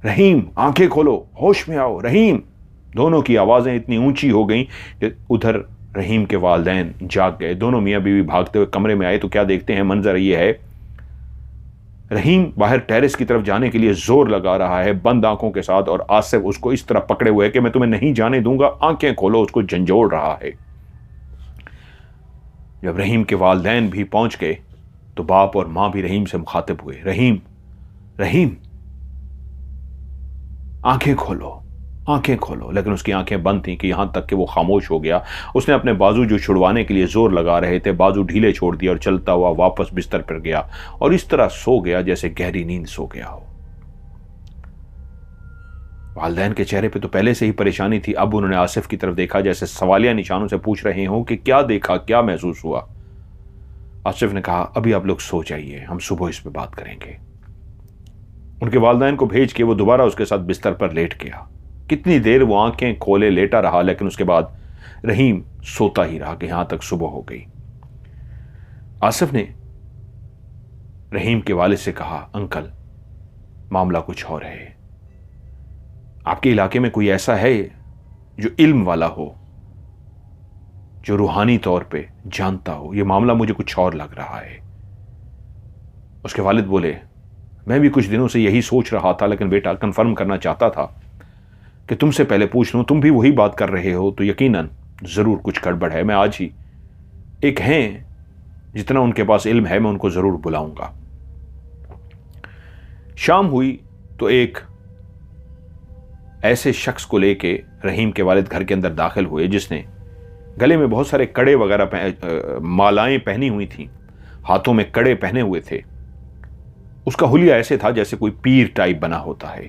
रहीम आंखें खोलो, होश में आओ रहीम। दोनों की आवाजें इतनी ऊंची हो गई कि उधर रहीम के वालिदैन जाग गए। दोनों मियां बीवी भागते हुए कमरे में आए तो क्या देखते हैं, मंजर ये है, रहीम बाहर टेरेस की तरफ जाने के लिए जोर लगा रहा है बंद आंखों के साथ, और आसिफ उसको इस तरह पकड़े हुए है कि मैं तुम्हें नहीं जाने दूंगा, आंखें खोलो, उसको झंझोड़ रहा है। जब रहीम के वालिदैन भी पहुंच गए तो बाप और मां भी रहीम से मुखातिब हुए, रहीम, रहीम आंखें खोलो, आंखें खोलो। लेकिन उसकी आंखें बंद थीं कि यहां तक कि वो खामोश हो गया। उसने अपने बाजू जो छुड़वाने के लिए जोर लगा रहे थे, बाजू ढीले छोड़ दिया और चलता हुआ वापस बिस्तर पर गया और इस तरह सो गया जैसे गहरी नींद सो गया हो। वालिदैन के चेहरे पे तो पहले से ही परेशानी थी, अब उन्होंने आसिफ की तरफ देखा जैसे सवालिया निशानों से पूछ रहे हो कि क्या देखा, क्या महसूस हुआ। आसिफ ने कहा, अभी आप लोग सो जाइए, हम सुबह इस पर बात करेंगे। उनके वालिदैन को भेज के वो दोबारा उसके साथ बिस्तर पर लेट गया। कितनी देर वो आंखें खोले लेटा रहा, लेकिन उसके बाद रहीम सोता ही रहा कि यहां तक सुबह हो गई। आसिफ ने रहीम के वालिद से कहा, अंकल मामला कुछ और है, आपके इलाके में कोई ऐसा है जो इल्म वाला हो, जो रूहानी तौर पे जानता हो? यह मामला मुझे कुछ और लग रहा है। उसके वालिद बोले, मैं भी कुछ दिनों से यही सोच रहा था, लेकिन बेटा कंफर्म करना चाहता था कि तुमसे पहले पूछ लूं। तुम भी वही बात कर रहे हो तो यकीनन ज़रूर कुछ गड़बड़ है। मैं आज ही एक हैं, जितना उनके पास इल्म है मैं उनको ज़रूर बुलाऊंगा। शाम हुई तो एक ऐसे शख्स को लेके रहीम के वालिद घर के अंदर दाखिल हुए जिसने गले में बहुत सारे कड़े वगैरह मालाएं पहनी हुई थीं, हाथों में कड़े पहने हुए थे। उसका हुलिया ऐसे था जैसे कोई पीर टाइप बना होता है।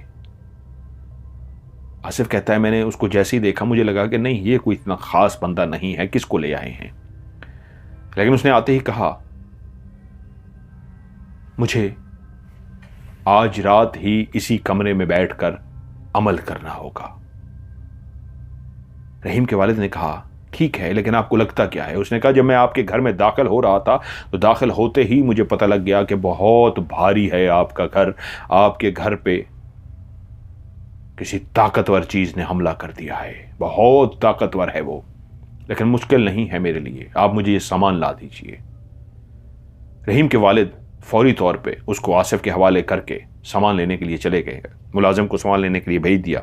आसिफ कहता है मैंने उसको जैसे ही देखा मुझे लगा कि नहीं, ये कोई इतना खास बंदा नहीं है, किसको ले आए हैं। लेकिन उसने आते ही कहा मुझे आज रात ही इसी कमरे में बैठकर अमल करना होगा। रहीम के वालिद ने कहा ठीक है, लेकिन आपको लगता क्या है? उसने कहा जब मैं आपके घर में दाखिल हो रहा था तो दाखिल होते ही मुझे पता लग गया कि बहुत भारी है आपका घर। आपके घर पे किसी ताकतवर चीज ने हमला कर दिया है, बहुत ताकतवर है वो, लेकिन मुश्किल नहीं है मेरे लिए, आप मुझे ये सामान ला दीजिए। रहीम के वालिद फौरी तौर पे उसको आसिफ के हवाले करके सामान लेने के लिए चले गए। मुलाजिम को सामान लेने के लिए भेज दिया।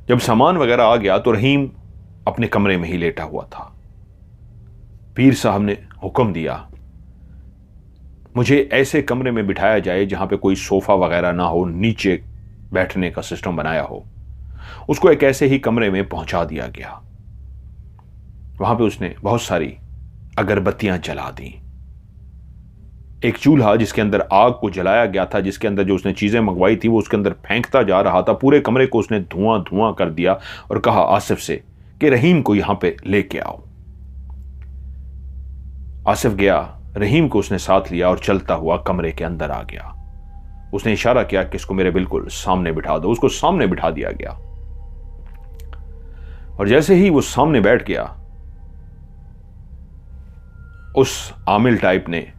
जब सामान वगैरह आ गया तो रहीम अपने कमरे में ही लेटा हुआ था। पीर साहब ने हुक्म दिया मुझे ऐसे कमरे में बिठाया जाए जहां पे कोई सोफा वगैरह ना हो, नीचे बैठने का सिस्टम बनाया हो। उसको एक ऐसे ही कमरे में पहुंचा दिया गया। वहां पे उसने बहुत सारी अगरबत्तियां जला दी। एक चूल्हा जिसके अंदर आग को जलाया गया था, जिसके अंदर जो उसने चीजें मंगवाई थी वो उसके अंदर फेंकता जा रहा था। पूरे कमरे को उसने धुआं धुआं कर दिया और कहा आसिफ से कि रहीम को यहां पे लेके आओ। आसिफ गया, रहीम को उसने साथ लिया और चलता हुआ कमरे के अंदर आ गया। उसने इशारा किया कि इसको मेरे बिल्कुल सामने बिठा दो। उसको सामने बिठा दिया गया और जैसे ही वो सामने बैठ गया, उस आमिल टाइप ने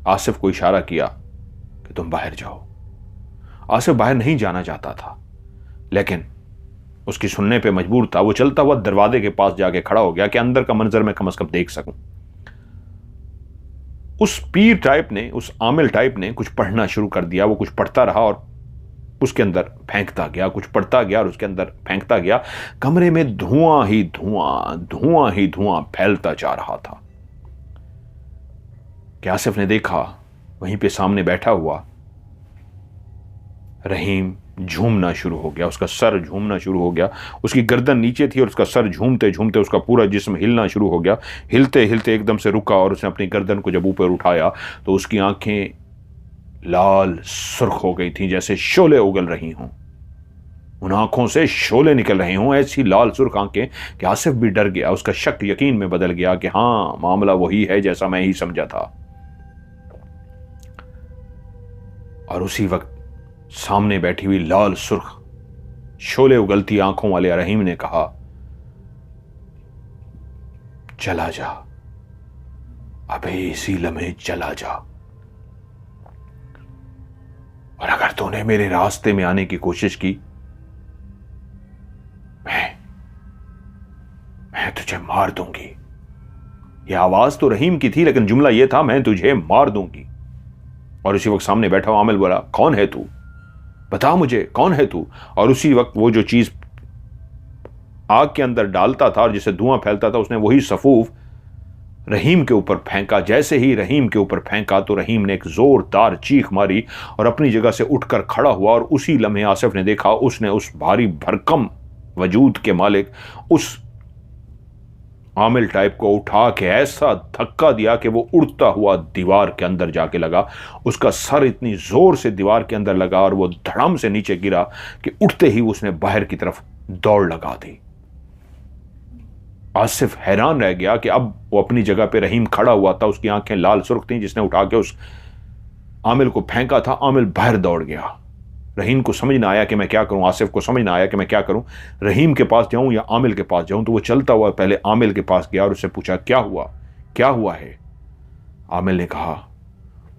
आसिफ को इशारा किया कि तुम बाहर जाओ। आसिफ बाहर नहीं जाना चाहता था, लेकिन उसकी सुनने पे मजबूर था। वो चलता हुआ दरवाजे के पास जाके खड़ा हो गया कि अंदर का मंजर मैं कम से कम देख सकूं। उस पीर टाइप ने, उस आमिल टाइप ने कुछ पढ़ना शुरू कर दिया। वो कुछ पढ़ता रहा और उसके अंदर फेंकता गया, कुछ पढ़ता गया और उसके अंदर फेंकता गया। कमरे में धुआं ही धुआं, धुआं ही धुआं फैलता जा रहा था कि आसिफ ने देखा वहीं पे सामने बैठा हुआ रहीम झूमना शुरू हो गया। उसका सर झूमना शुरू हो गया। उसकी गर्दन नीचे थी और उसका सर झूमते झूमते उसका पूरा जिस्म हिलना शुरू हो गया। हिलते हिलते एकदम से रुका और उसने अपनी गर्दन को जब ऊपर उठाया तो उसकी आंखें लाल सुर्ख हो गई थी, जैसे शोले उगल रही हों। उन आंखों से शोले निकल रहे हों, ऐसी लाल सुर्ख आंखें कि आसिफ भी डर गया। उसका शक यकीन में बदल गया कि हां, मामला वही है जैसा मैं ही समझा था। और उसी वक्त सामने बैठी हुई लाल सुर्ख शोले उगलती आंखों वाले रहीम ने कहा चला जा, अबे इसी लम्हे चला जा, और अगर तूने मेरे रास्ते में आने की कोशिश की मैं तुझे मार दूंगी। यह आवाज तो रहीम की थी, लेकिन जुमला यह था मैं तुझे मार दूंगी। और उसी वक्त सामने बैठा हुआ आमिल बोला कौन है तू, बता मुझे कौन है तू। और उसी वक्त वो जो चीज आग के अंदर डालता था और जिससे धुआं फैलता था, उसने वही सफूफ रहीम के ऊपर फेंका। जैसे ही रहीम के ऊपर फेंका तो रहीम ने एक जोरदार चीख मारी और अपनी जगह से उठकर खड़ा हुआ। और उसी लम्हे आसिफ ने देखा उसने उस भारी भरकम वजूद के मालिक उस आमिल टाइप को उठा के ऐसा धक्का दिया कि वो उड़ता हुआ दीवार के अंदर जाके लगा। उसका सर इतनी जोर से दीवार के अंदर लगा और वो धड़म से नीचे गिरा कि उठते ही उसने बाहर की तरफ दौड़ लगा दी। आसिफ हैरान रह गया कि अब वो अपनी जगह पे रहीम खड़ा हुआ था, उसकी आंखें लाल सुर्ख थीं, जिसने उठा के उस आमिल को फेंका था। आमिल बाहर दौड़ गया। रहीम को समझ ना आया कि मैं क्या करूं, आसिफ को समझ ना आया कि मैं क्या करूं, रहीम के पास जाऊं या आमिल के पास जाऊं। तो वो चलता हुआ पहले आमिल के पास गया और उससे पूछा क्या हुआ है। आमिल ने कहा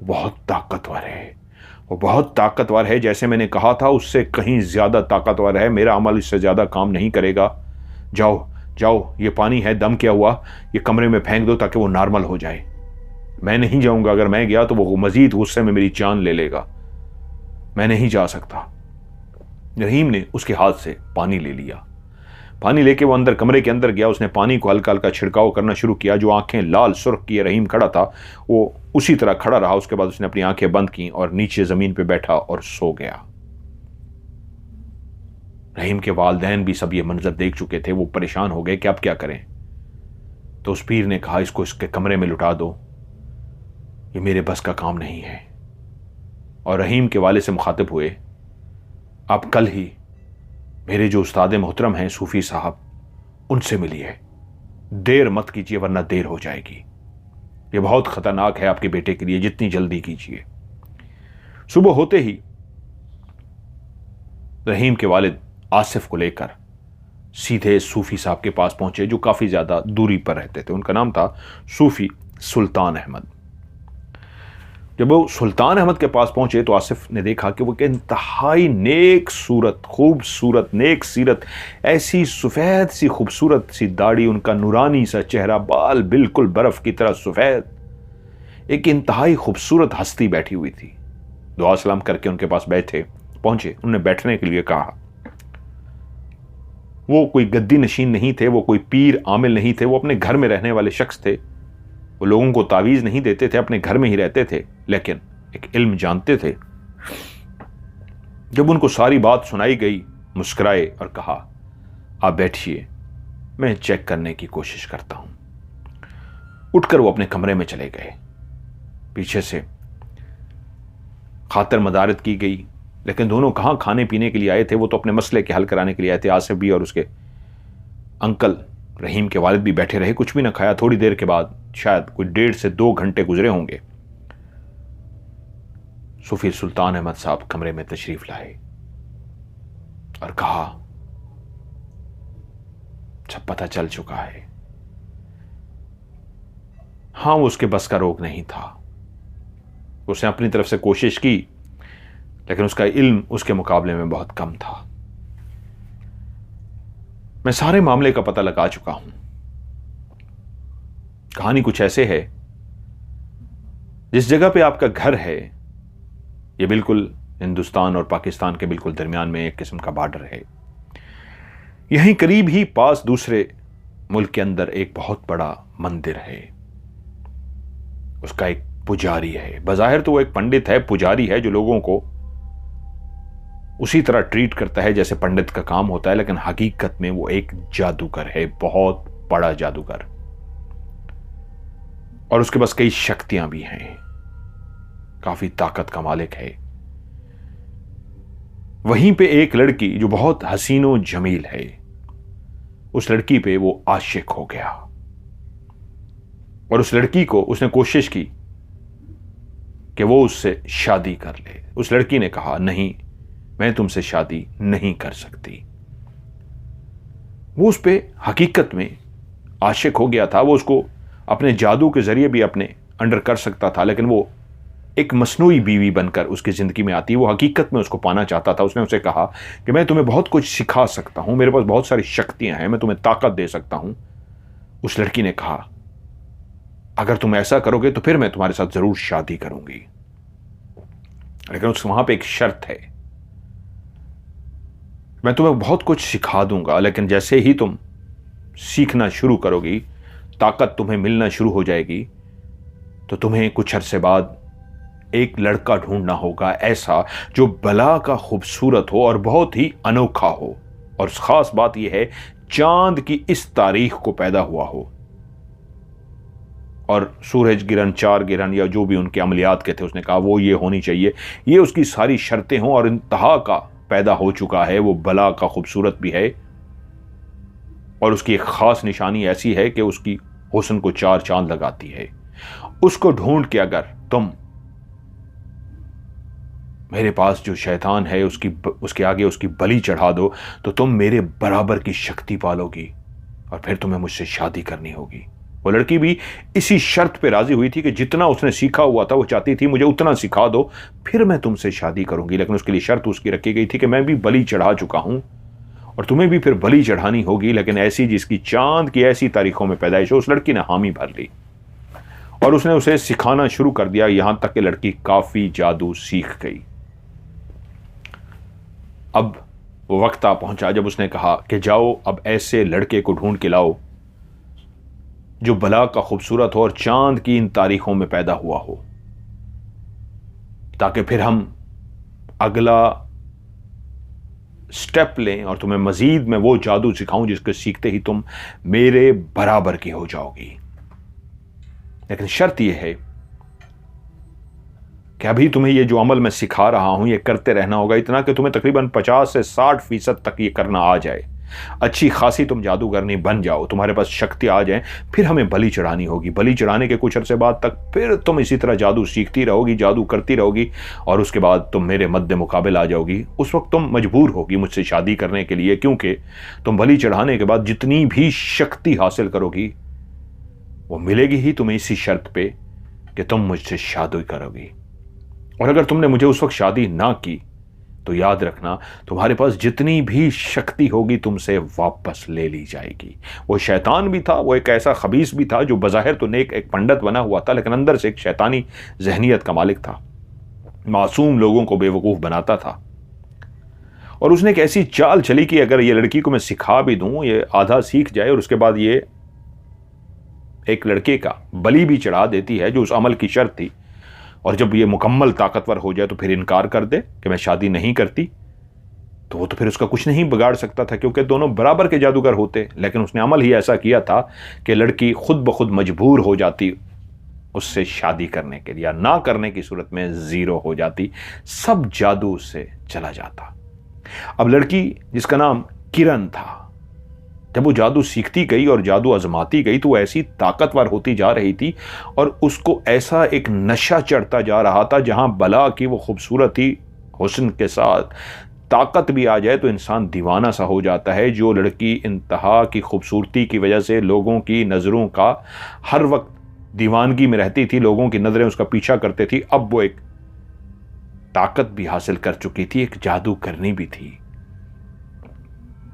बहुत ताकतवर है, वो बहुत ताकतवर है, जैसे मैंने कहा था उससे कहीं ज्यादा ताकतवर है। मेरा अमल इससे ज्यादा काम नहीं करेगा। जाओ जाओ, ये पानी है दम किया हुआ, ये कमरे में फेंक दो ताकि वो नॉर्मल हो जाए। मैं नहीं जाऊंगा, अगर मैं गया तो वो मजीद गुस्से में मेरी जान ले लेगा, मैं नहीं जा सकता। रहीम ने उसके हाथ से पानी ले लिया। पानी लेके वो अंदर कमरे के अंदर गया। उसने पानी को हल्का हल्का छिड़काव करना शुरू किया। जो आंखें लाल सुर्ख किए रहीम खड़ा था वो उसी तरह खड़ा रहा। उसके बाद उसने अपनी आंखें बंद की और नीचे जमीन पे बैठा और सो गया। रहीम के वालिदैन भी सब ये मंजर देख चुके थे। वो परेशान हो गए कि अब क्या करें। तो उस पीर ने कहा, इसको इसके कमरे में लुटा दो, ये मेरे बस का काम नहीं है। और रहीम के वाले से मुखातिब हुए, आप कल ही मेरे जो उस्ताद मोहतरम हैं सूफी साहब, उनसे मिलिए, देर मत कीजिए वरना देर हो जाएगी। ये बहुत खतरनाक है आपके बेटे के लिए, जितनी जल्दी कीजिए। सुबह होते ही रहीम के वालिद आसिफ को लेकर सीधे सूफी साहब के पास पहुंचे, जो काफी ज्यादा दूरी पर रहते थे। उनका नाम था सूफी सुल्तान अहमद। जब वो सुल्तान अहमद के पास पहुंचे तो आसिफ ने देखा कि वो एक इंतहाई नेक सूरत, खूबसूरत नेक सीरत, ऐसी सफ़ेद सी खूबसूरत सी दाढ़ी, उनका नूरानी सा चेहरा, बाल बिल्कुल बर्फ की तरह सफ़ेद, एक इंतहाई खूबसूरत हस्ती बैठी हुई थी। दुआ सलाम करके उनके पास पहुंचे। उन्होंने बैठने के लिए कहा। वो कोई गद्दी नशीन नहीं थे, वो कोई पीर आमिल नहीं थे, वो अपने घर में रहने वाले शख्स थे। वो लोगों को तावीज़ नहीं देते थे, अपने घर में ही रहते थे, लेकिन एक इल्म जानते थे। जब उनको सारी बात सुनाई गई, मुस्कुराए और कहा, आप बैठिए, मैं चेक करने की कोशिश करता हूं। उठकर वो अपने कमरे में चले गए। पीछे से खातर मदारत की गई, लेकिन दोनों कहां खाने पीने के लिए आए थे, वो तो अपने मसले के हल कराने के लिए आए थे। आसिफ भी और उसके अंकल रहीम के वालिद भी बैठे रहे, कुछ भी ना खाया। थोड़ी देर के बाद, शायद कोई 1.5 से 2 घंटे गुजरे होंगे, सूफी सुल्तान अहमद साहब कमरे में तशरीफ लाए और कहा, सब पता चल चुका है। हां, वो उसके बस का रोग नहीं था। उसने अपनी तरफ से कोशिश की, लेकिन उसका इल्म उसके मुकाबले में बहुत कम था। मैं सारे मामले का पता लगा चुका हूं। कहानी कुछ ऐसे है, जिस जगह पे आपका घर है, ये बिल्कुल हिंदुस्तान और पाकिस्तान के बिल्कुल दरमियान में एक किस्म का बॉर्डर है। यहीं करीब ही पास दूसरे मुल्क के अंदर एक बहुत बड़ा मंदिर है। उसका एक पुजारी है। बज़ाहिर तो वो एक पंडित है, पुजारी है, जो लोगों को उसी तरह ट्रीट करता है जैसे पंडित का काम होता है, लेकिन हकीकत में वो एक जादूगर है, बहुत बड़ा जादूगर। और उसके पास कई शक्तियां भी हैं, काफी ताकत का मालिक है। वहीं पे एक लड़की जो बहुत हसीनो जमील है, उस लड़की पे वो आशिक हो गया और उस लड़की को उसने कोशिश की कि वो उससे शादी कर ले। उस लड़की ने कहा, नहीं, मैं तुमसे शादी नहीं कर सकती। वो उस पे हकीकत में आशिक हो गया था। वो उसको अपने जादू के जरिए भी अपने अंडर कर सकता था, लेकिन वो एक मसनूई बीवी बनकर उसकी जिंदगी में आती। वो हकीकत में उसको पाना चाहता था। उसने उसे कहा कि मैं तुम्हें बहुत कुछ सिखा सकता हूं, मेरे पास बहुत सारी शक्तियां हैं, मैं तुम्हें ताकत दे सकता हूं। उस लड़की ने कहा, अगर तुम ऐसा करोगे तो फिर मैं तुम्हारे साथ जरूर शादी करूंगी, लेकिन वहां पे एक शर्त है, मैं तुम्हें बहुत कुछ सिखा दूंगा, लेकिन जैसे ही तुम सीखना शुरू करोगी, ताकत तुम्हें मिलना शुरू हो जाएगी, तो तुम्हें कुछ अरसे बाद एक लड़का ढूंढना होगा, ऐसा जो भला का खूबसूरत हो और बहुत ही अनोखा हो, और खास बात यह है, चांद की इस तारीख को पैदा हुआ हो, और सूरज गिरन, 4 गिरन या जो भी उनके अमलियात के थे, उसने कहा वो ये होनी चाहिए, ये उसकी सारी शर्तें हों, और इंतहा का पैदा हो चुका है। वो भला का खूबसूरत भी है, और उसकी एक खास निशानी ऐसी है कि उसकी हुस्न को 4 चांद लगाती है। उसको ढूंढ के अगर तुम मेरे पास जो शैतान है उसके आगे उसकी बलि चढ़ा दो, तो तुम मेरे बराबर की शक्ति पालोगी, और फिर तुम्हें मुझसे शादी करनी होगी। वो लड़की भी इसी शर्त पे राजी हुई थी कि जितना उसने सीखा हुआ था वो चाहती थी मुझे उतना सिखा दो, फिर मैं तुमसे शादी करूंगी। लेकिन उसके लिए शर्त उसकी रखी गई थी कि मैं भी बलि चढ़ा चुका हूं और तुम्हें भी फिर बलि चढ़ानी होगी, लेकिन ऐसी जिसकी चांद की ऐसी तारीखों में पैदाइश हो। उस लड़की ने हामी भर ली। और उसने उसे सिखाना शुरू कर दिया, यहां तक कि लड़की काफी जादू सीख गई। अब वो वक्त आ पहुंचा जब उसने कहा कि जाओ अब ऐसे लड़के को ढूंढ के लाओ जो भला का खूबसूरत हो और चांद की इन तारीखों में पैदा हुआ हो, ताकि फिर हम अगला स्टेप लें और तुम्हें मजीद मैं वो जादू सिखाऊं जिसके सीखते ही तुम मेरे बराबर की हो जाओगी। लेकिन शर्त यह है कि अभी तुम्हें ये जो अमल मैं सिखा रहा हूं ये करते रहना होगा, इतना कि तुम्हें तकरीबन 50 से 60% तक ये करना आ जाए, अच्छी खासी तुम जादूगरनी बन जाओ, तुम्हारे पास शक्ति आ जाए। फिर हमें बलि चढ़ानी होगी। बलि चढ़ाने के कुछ अरसे बाद तक फिर तुम इसी तरह जादू सीखती रहोगी, जादू करती रहोगी, और उसके बाद तुम मेरे मद्दे मुकाबिल आ जाओगी। उस वक्त तुम मजबूर होगी मुझसे शादी करने के लिए, क्योंकि तुम बलि चढ़ाने के बाद जितनी भी शक्ति हासिल करोगी वो मिलेगी ही तुम्हें इसी शर्त पे कि तुम मुझसे शादी करोगी। और अगर तुमने मुझे उस वक्त शादी ना की तो याद रखना तुम्हारे पास जितनी भी शक्ति होगी तुमसे वापस ले ली जाएगी। वो शैतान भी था, वो एक ऐसा खबीस भी था जो बज़ाहिर तो नेक एक पंडित बना हुआ था, लेकिन अंदर से एक शैतानी जहनियत का मालिक था, मासूम लोगों को बेवकूफ़ बनाता था। और उसने एक ऐसी चाल चली कि अगर ये लड़की को मैं सिखा भी दूं, ये आधा सीख जाए और उसके बाद ये एक लड़के का बलि भी चढ़ा देती है जो उस अमल की शर्त थी, और जब ये मुकम्मल ताकतवर हो जाए तो फिर इनकार कर दे कि मैं शादी नहीं करती, तो वो तो फिर उसका कुछ नहीं बिगाड़ सकता था, क्योंकि दोनों बराबर के जादूगर होते। लेकिन उसने अमल ही ऐसा किया था कि लड़की खुद ब खुद मजबूर हो जाती उससे शादी करने के लिए, या ना करने की सूरत में जीरो हो जाती, सब जादू उससे चला जाता। अब लड़की जिसका नाम किरण था, जब वो जादू सीखती गई और जादू आजमाती गई तो वो ऐसी ताकतवर होती जा रही थी और उसको ऐसा एक नशा चढ़ता जा रहा था, जहां भला की वो खूबसूरती हुस्न के साथ ताकत भी आ जाए तो इंसान दीवाना सा हो जाता है। जो लड़की इंतहा की खूबसूरती की वजह से लोगों की नज़रों का हर वक्त दीवानगी में रहती थी, लोगों की नज़रें उसका पीछा करते थी, अब वो एक ताकत भी हासिल कर चुकी थी, एक जादू करनी भी थी।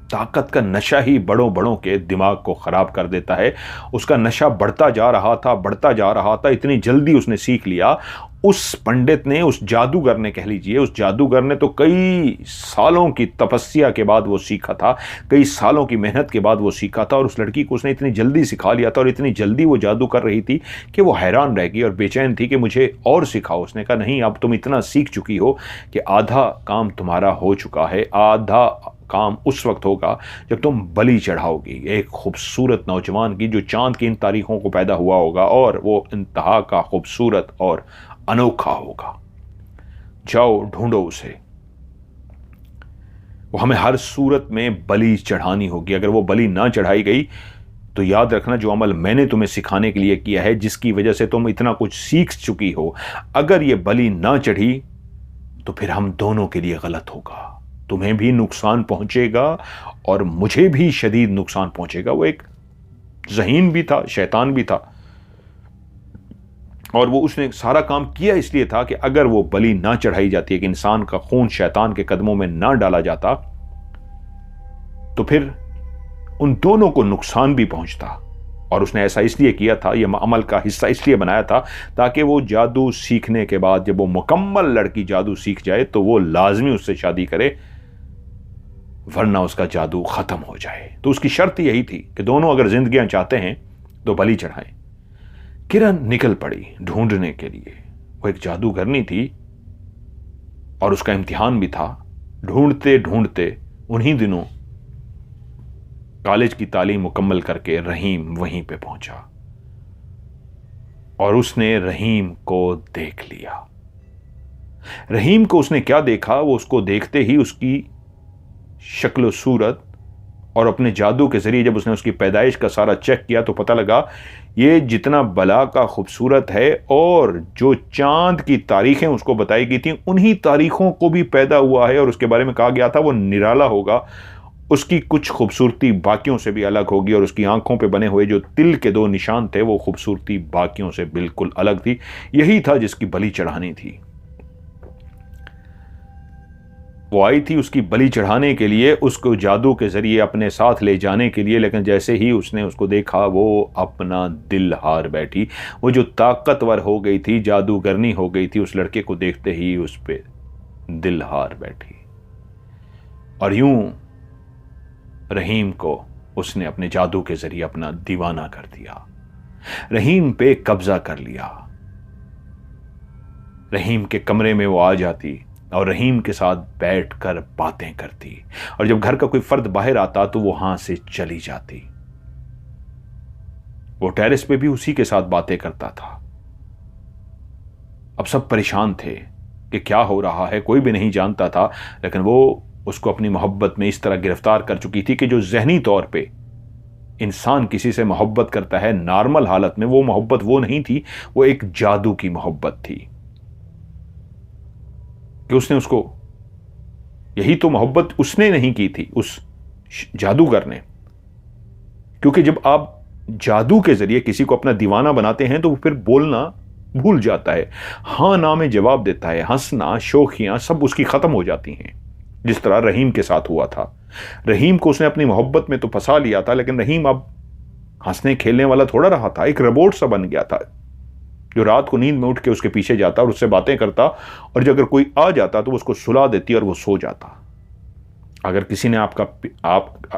ताकत का नशा ही बड़ों बड़ों के दिमाग को खराब कर देता है। उसका नशा बढ़ता जा रहा था, बढ़ता जा रहा था, इतनी जल्दी उसने सीख लिया। उस पंडित ने, उस जादूगर ने कह लीजिए, उस जादूगर ने तो कई सालों की तपस्या के बाद वो सीखा था, कई सालों की मेहनत के बाद वो सीखा था, और उस लड़की को उसने इतनी जल्दी सिखा लिया था और इतनी जल्दी वो जादू कर रही थी कि वो हैरान रह गई और बेचैन थी कि मुझे और सिखाओ। उसने कहा नहीं, अब तुम इतना सीख चुकी हो कि आधा काम तुम्हारा हो चुका है, आधा काम उस वक्त होगा जब तुम बलि चढ़ाओगी एक खूबसूरत नौजवान की जो चांद की इन तारीखों को पैदा हुआ होगा, और वो इंतहा का खूबसूरत और अनोखा होगा। जाओ ढूंढो उसे, वो हमें हर सूरत में बलि चढ़ानी होगी। अगर वो बलि ना चढ़ाई गई तो याद रखना जो अमल मैंने तुम्हें सिखाने के लिए किया है, जिसकी वजह से तुम इतना कुछ सीख चुकी हो, अगर ये बलि ना चढ़ी तो फिर हम दोनों के लिए गलत होगा। तुम्हें भी नुकसान पहुंचेगा और मुझे भी शदीद नुकसान पहुंचेगा। वो एक ज़हीन भी था, शैतान भी था, और वो उसने सारा काम किया इसलिए था कि अगर वो बलि ना चढ़ाई जाती, एक इंसान का खून शैतान के कदमों में ना डाला जाता, तो फिर उन दोनों को नुकसान भी पहुंचता। और उसने ऐसा इसलिए किया था, यह अमल का हिस्सा इसलिए बनाया था ताकि वो जादू सीखने के बाद जब वो मुकम्मल लड़की जादू सीख जाए तो वो लाजमी उससे शादी करे, वरना उसका जादू खत्म हो जाए। तो उसकी शर्त यही थी कि दोनों अगर जिंदगियां चाहते हैं तो बलि चढ़ाएं। किरण निकल पड़ी ढूंढने के लिए। वो एक जादूगरनी थी और उसका इम्तिहान भी था। ढूंढते ढूंढते उन्हीं दिनों कॉलेज की तालीम मुकम्मल करके रहीम वहीं पे पहुंचा और उसने रहीम को देख लिया। रहीम को उसने क्या देखा, वो उसको देखते ही उसकी शक्ल सूरत और अपने जादू के जरिए जब उसने उसकी पैदाइश का सारा चेक किया तो पता लगा ये जितना भला का खूबसूरत है, और जो चांद की तारीखें उसको बताई गई थी उन्हीं तारीखों को भी पैदा हुआ है, और उसके बारे में कहा गया था वो निराला होगा, उसकी कुछ खूबसूरती बाकियों से भी अलग होगी, और उसकी आंखों पे बने हुए जो तिल के 2 निशान थे वो खूबसूरती बाकियों से बिल्कुल अलग थी। यही था जिसकी बलि चढ़ानी थी। वो आई थी उसकी बलि चढ़ाने के लिए, उसको जादू के जरिए अपने साथ ले जाने के लिए, लेकिन जैसे ही उसने उसको देखा वो अपना दिल हार बैठी। वो जो ताकतवर हो गई थी, जादूगरनी हो गई थी, उस लड़के को देखते ही उस पे दिल हार बैठी। और यूं रहीम को उसने अपने जादू के जरिए अपना दीवाना कर दिया, रहीम पे कब्जा कर लिया। रहीम के कमरे में वो आ जाती और रहीम के साथ बैठकर बातें करती, और जब घर का कोई फर्द बाहर आता तो वहां से चली जाती। वो टेरेस पे भी उसी के साथ बातें करता था। अब सब परेशान थे कि क्या हो रहा है, कोई भी नहीं जानता था, लेकिन वो उसको अपनी मोहब्बत में इस तरह गिरफ्तार कर चुकी थी कि जो जहनी तौर पे इंसान किसी से मोहब्बत करता है नॉर्मल हालत में, वो मोहब्बत वो नहीं थी, वो एक जादू की मोहब्बत थी कि उसने उसको, यही तो मोहब्बत उसने नहीं की थी, उस जादूगर ने। क्योंकि जब आप जादू के जरिए किसी को अपना दीवाना बनाते हैं तो वो फिर बोलना भूल जाता है, हां ना में जवाब देता है, हंसना शोखियां सब उसकी खत्म हो जाती हैं, जिस तरह रहीम के साथ हुआ था। रहीम को उसने अपनी मोहब्बत में तो फंसा लिया था, लेकिन रहीम अब हंसने खेलने वाला थोड़ा रहा था, एक रोबोट सा बन गया था जो रात को नींद में उठ के उसके पीछे जाता और उससे बातें करता, और जब अगर कोई आ जाता तो उसको सुला देती और वो सो जाता। अगर किसी ने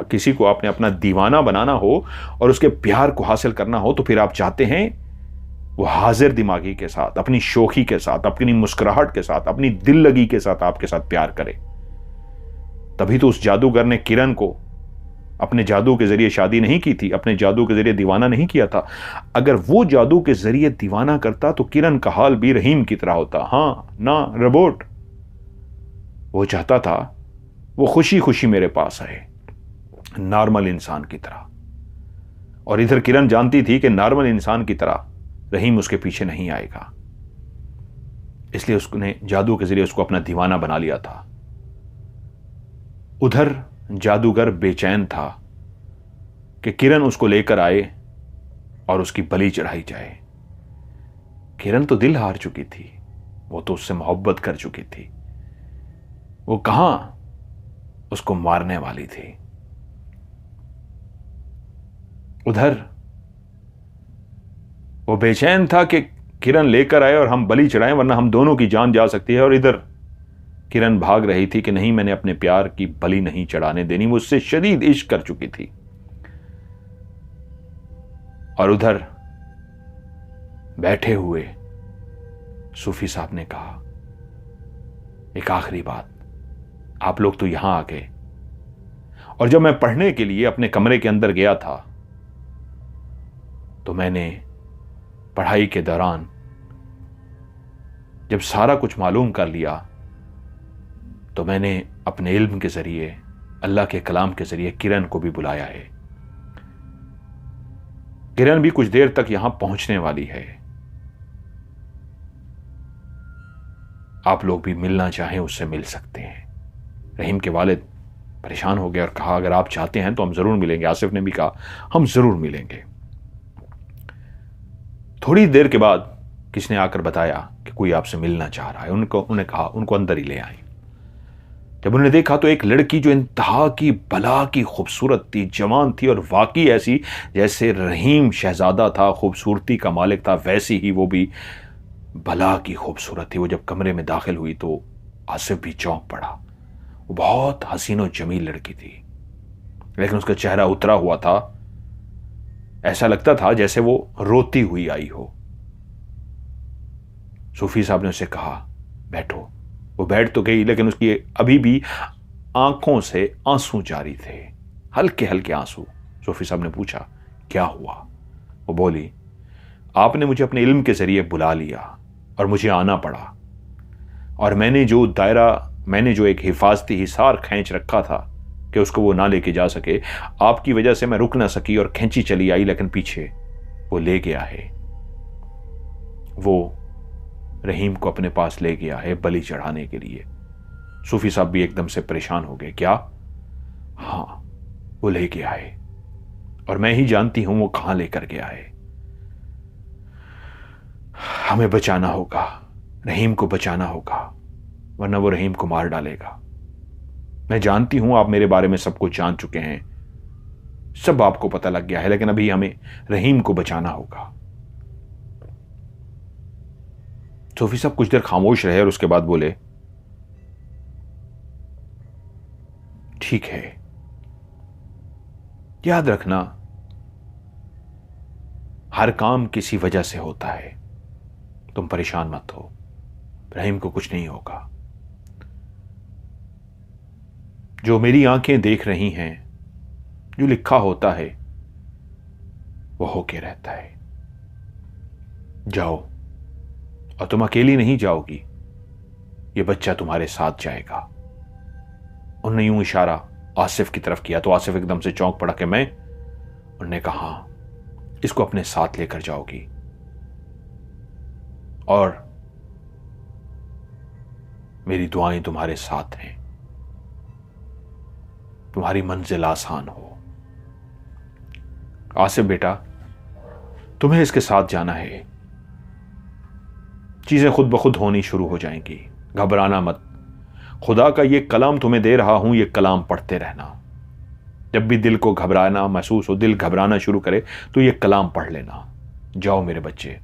किसी को आपने अपना दीवाना बनाना हो और उसके प्यार को हासिल करना हो तो फिर आप चाहते हैं वो हाजिर दिमागी के साथ, अपनी शोखी के साथ, अपनी मुस्कुराहट के साथ, अपनी दिल लगी के साथ आपके साथ प्यार करे। तभी तो उस जादूगर ने किरण को अपने जादू के जरिए शादी नहीं की थी, अपने जादू के जरिए दीवाना नहीं किया था। अगर वो जादू के जरिए दीवाना करता तो किरण का हाल भी रहीम की तरह होता। हां ना रोबोट, वो चाहता था वो खुशी खुशी मेरे पास आए, नॉर्मल इंसान की तरह। और इधर किरण जानती थी कि नॉर्मल इंसान की तरह रहीम उसके पीछे नहीं आएगा, इसलिए उसने जादू के जरिए उसको अपना दीवाना बना लिया था। उधर जादूगर बेचैन था कि किरण उसको लेकर आए और उसकी बलि चढ़ाई जाए। किरण तो दिल हार चुकी थी, वो तो उससे मोहब्बत कर चुकी थी, वो कहां उसको मारने वाली थी। उधर वो बेचैन था कि किरण लेकर आए और हम बलि चढ़ाएं, वरना हम दोनों की जान जा सकती है। और इधर किरण भाग रही थी कि नहीं, मैंने अपने प्यार की बलि नहीं चढ़ाने देनी, वो उससे शदीद इश्क कर चुकी थी। और उधर बैठे हुए सूफी साहब ने कहा, एक आखिरी बात, आप लोग तो यहां आ गए, और जब मैं पढ़ने के लिए अपने कमरे के अंदर गया था तो मैंने पढ़ाई के दौरान जब सारा कुछ मालूम कर लिया तो मैंने अपने इल्म के जरिए, अल्लाह के कलाम के जरिए किरण को भी बुलाया है। किरण भी कुछ देर तक यहां पहुंचने वाली है। आप लोग भी मिलना चाहें उससे मिल सकते हैं। रहीम के वालिद परेशान हो गए और कहा, अगर आप चाहते हैं तो हम जरूर मिलेंगे। आसिफ ने भी कहा, हम जरूर मिलेंगे। थोड़ी देर के बाद किसने आकर बताया कि कोई आपसे मिलना चाह रहा है। उन्हें कहा उनको अंदर ही ले आए। जब उन्होंने देखा तो एक लड़की जो इंतहा की बला की खूबसूरत थी, जवान थी, और वाकई ऐसी जैसे रहीम शहजादा था, खूबसूरती का मालिक था, वैसी ही वो भी बला की खूबसूरत थी। वो जब कमरे में दाखिल हुई तो आसिफ भी चौंक पड़ा। वो बहुत हसीन और जमील लड़की थी, लेकिन उसका चेहरा उतरा हुआ था, ऐसा लगता था जैसे वो रोती हुई आई हो। सूफी साहब ने उसे कहा, बैठो। वो बैठ तो गई, लेकिन उसकी अभी भी आंखों से आंसू जारी थे, हल्के हल्के आंसू। सूफी साहब ने पूछा, क्या हुआ? वो बोली, आपने मुझे अपने इल्म के जरिए बुला लिया और मुझे आना पड़ा, और मैंने जो एक हिफाजती हिसार खींच रखा था कि उसको वो ना लेके जा सके, आपकी वजह से मैं रुक ना सकी और खींची चली आई, लेकिन पीछे वो ले गया है। वो रहीम को अपने पास ले गया है बलि चढ़ाने के लिए। सूफी साहब भी एकदम से परेशान हो गए। क्या? हां, वो ले गया है, और मैं ही जानती हूं वो कहां लेकर गया है। हमें बचाना होगा, रहीम को बचाना होगा, वरना वो रहीम को मार डालेगा। मैं जानती हूं आप मेरे बारे में सब कुछ जान चुके हैं, सब आपको पता लग गया है, लेकिन अभी हमें रहीम को बचाना होगा। सोफी साहब कुछ देर खामोश रहे और उसके बाद बोले, ठीक है, याद रखना हर काम किसी वजह से होता है, तुम परेशान मत हो, रहीम को कुछ नहीं होगा। जो मेरी आंखें देख रही हैं, जो लिखा होता है वो होके रहता है। जाओ, और तुम अकेली नहीं जाओगी, ये बच्चा तुम्हारे साथ जाएगा। उन्होंने यूं इशारा आसिफ की तरफ किया तो आसिफ एकदम से चौंक पड़ा कि मैं? उन्होंने कहा, इसको अपने साथ लेकर जाओगी और मेरी दुआएं तुम्हारे साथ हैं, तुम्हारी मंजिल आसान हो। आसिफ बेटा, तुम्हें इसके साथ जाना है, चीजें खुद ब खुद होनी शुरू हो जाएंगी, घबराना मत। खुदा का ये कलाम तुम्हें दे रहा हूं, ये कलाम पढ़ते रहना। जब भी दिल को घबराना महसूस हो, दिल घबराना शुरू करे, तो ये कलाम पढ़ लेना। जाओ मेरे बच्चे।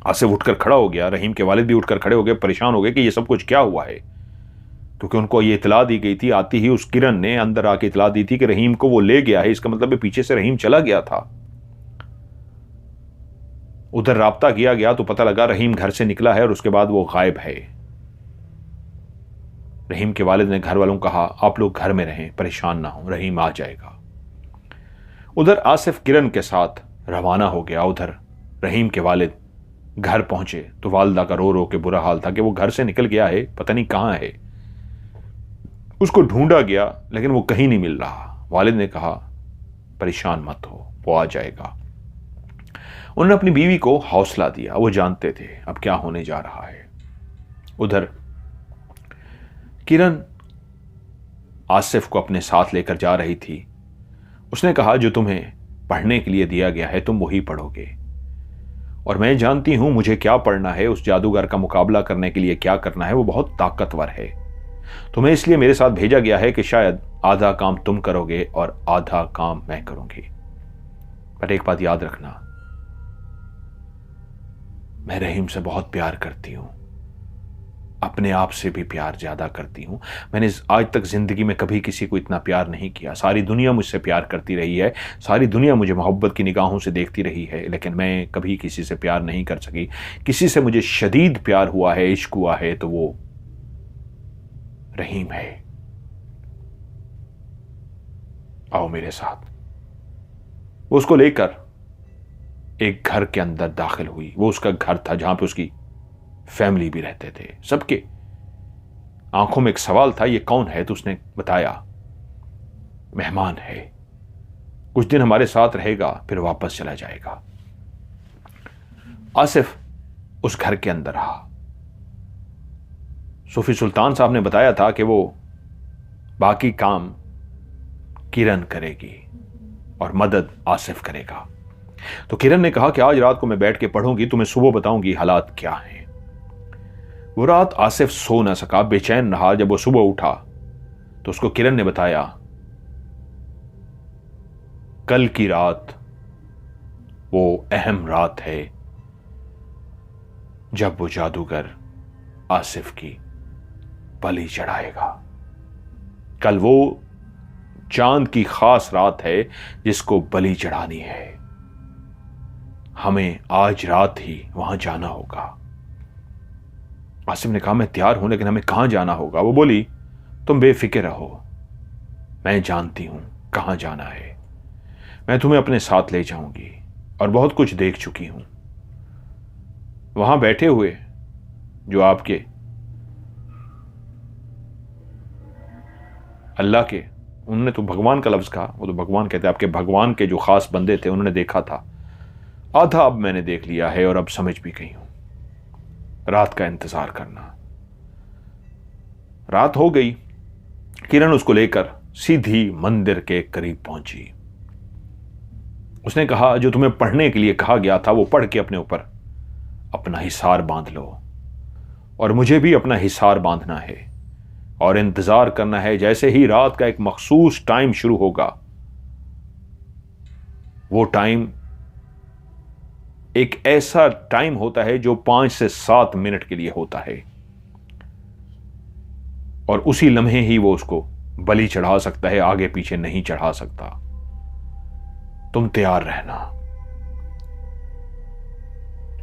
आसिफ उठकर खड़ा हो गया, रहीम के वालिद भी उठकर खड़े हो गए, परेशान हो गए कि ये सब कुछ क्या हुआ है, क्योंकि उनको ये इतला दी गई थी, आती ही उस किरण ने अंदर आके इतला दी थी कि रहीम को वो ले गया है। इसका मतलब पीछे से रहीम चला गया था। उधर राब्ता किया गया तो पता लगा रहीम घर से निकला है और उसके बाद वो गायब है। रहीम के वालिद ने घर वालों को कहा, आप लोग घर में रहें, परेशान ना हो, रहीम आ जाएगा। उधर आसिफ किरण के साथ रवाना हो गया। उधर रहीम के वालिद घर पहुंचे तो वालदा का रो रो के बुरा हाल था कि वो घर से निकल गया है, पता नहीं कहां है। उसको ढूंढा गया लेकिन वो कहीं नहीं मिल रहा। वालिद ने कहा, परेशान मत हो, वो आ जाएगा। उन्होंने अपनी बीवी को हौसला दिया, वो जानते थे अब क्या होने जा रहा है। उधर किरण आसिफ को अपने साथ लेकर जा रही थी। उसने कहा, जो तुम्हें पढ़ने के लिए दिया गया है तुम वही पढ़ोगे, और मैं जानती हूं मुझे क्या पढ़ना है, उस जादूगर का मुकाबला करने के लिए क्या करना है। वो बहुत ताकतवर है, तुम्हें इसलिए मेरे साथ भेजा गया है कि शायद आधा काम तुम करोगे और आधा काम मैं करूंगी। पर एक बात याद रखना, मैं रहीम से बहुत प्यार करती हूं, अपने आप से भी प्यार ज्यादा करती हूं। मैंने आज तक जिंदगी में कभी किसी को इतना प्यार नहीं किया। सारी दुनिया मुझसे प्यार करती रही है, सारी दुनिया मुझे मोहब्बत की निगाहों से देखती रही है, लेकिन मैं कभी किसी से प्यार नहीं कर सकी। किसी से मुझे शदीद प्यार हुआ है, इश्क हुआ है, तो वो रहीम है। आओ मेरे साथ। वो उसको लेकर एक घर के अंदर दाखिल हुई। वो उसका घर था जहां पे उसकी फैमिली भी रहते थे। सबके आंखों में एक सवाल था, ये कौन है? तो उसने बताया, मेहमान है, कुछ दिन हमारे साथ रहेगा फिर वापस चला जाएगा। आसिफ उस घर के अंदर रहा। सूफी सुल्तान साहब ने बताया था कि वो बाकी काम किरण करेगी और मदद आसिफ करेगा। तो किरण ने कहा कि आज रात को मैं बैठ के पढ़ूंगी, तुम्हें सुबह बताऊंगी हालात क्या हैं। वो रात आसिफ सो न सका, बेचैन रहा। जब वो सुबह उठा तो उसको किरण ने बताया, कल की रात वो अहम रात है जब वो जादूगर आसिफ की बलि चढ़ाएगा। कल वो चांद की खास रात है जिसको बलि चढ़ानी है। हमें आज रात ही वहां जाना होगा। आसिफ ने कहा, मैं तैयार हूं, लेकिन हमें कहां जाना होगा? वो बोली, तुम बेफिक्र रहो, मैं जानती हूं कहां जाना है। मैं तुम्हें अपने साथ ले जाऊंगी और बहुत कुछ देख चुकी हूं। वहां बैठे हुए जो आपके अल्लाह के, उन्होंने तो भगवान का लफ्ज कहा, वो तो भगवान कहते हैं, आपके भगवान के जो खास बंदे थे उन्होंने देखा था। आधा अब मैंने देख लिया है और अब समझ भी गई हूं। रात का इंतजार करना। रात हो गई। किरण उसको लेकर सीधी मंदिर के करीब पहुंची। उसने कहा, जो तुम्हें पढ़ने के लिए कहा गया था वो पढ़ के अपने ऊपर अपना हिसार बांध लो, और मुझे भी अपना हिसार बांधना है। और इंतजार करना है। जैसे ही रात का एक मखसूस टाइम शुरू होगा, वो टाइम एक ऐसा टाइम होता है जो 5 से 7 मिनट के लिए होता है, और उसी लम्हे ही वो उसको बलि चढ़ा सकता है, आगे पीछे नहीं चढ़ा सकता। तुम तैयार रहना।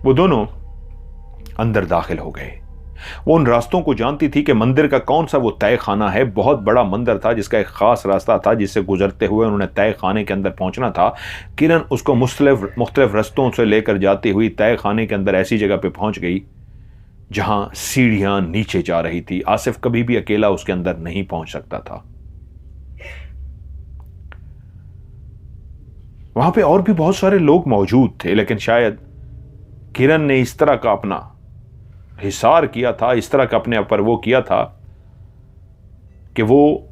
वो दोनों अंदर दाखिल हो गए। वो उन रास्तों को जानती थी कि मंदिर का कौन सा वो तय खाना है। बहुत बड़ा मंदिर था जिसका एक खास रास्ता था जिससे गुजरते हुए उन्होंने तय खाने के अंदर पहुंचना था। किरण उसको मुख्तलिफ रास्तों से लेकर जाती हुई तय खाने के अंदर ऐसी जगह पे पहुंच गई जहां सीढ़ियां नीचे जा रही थी। आसिफ कभी भी अकेला उसके अंदर नहीं पहुंच सकता था। वहां पे और भी बहुत सारे लोग मौजूद थे, लेकिन शायद किरण ने इस तरह का अपना हिसार किया था, इस तरह का अपने ऊपर वो किया था कि वो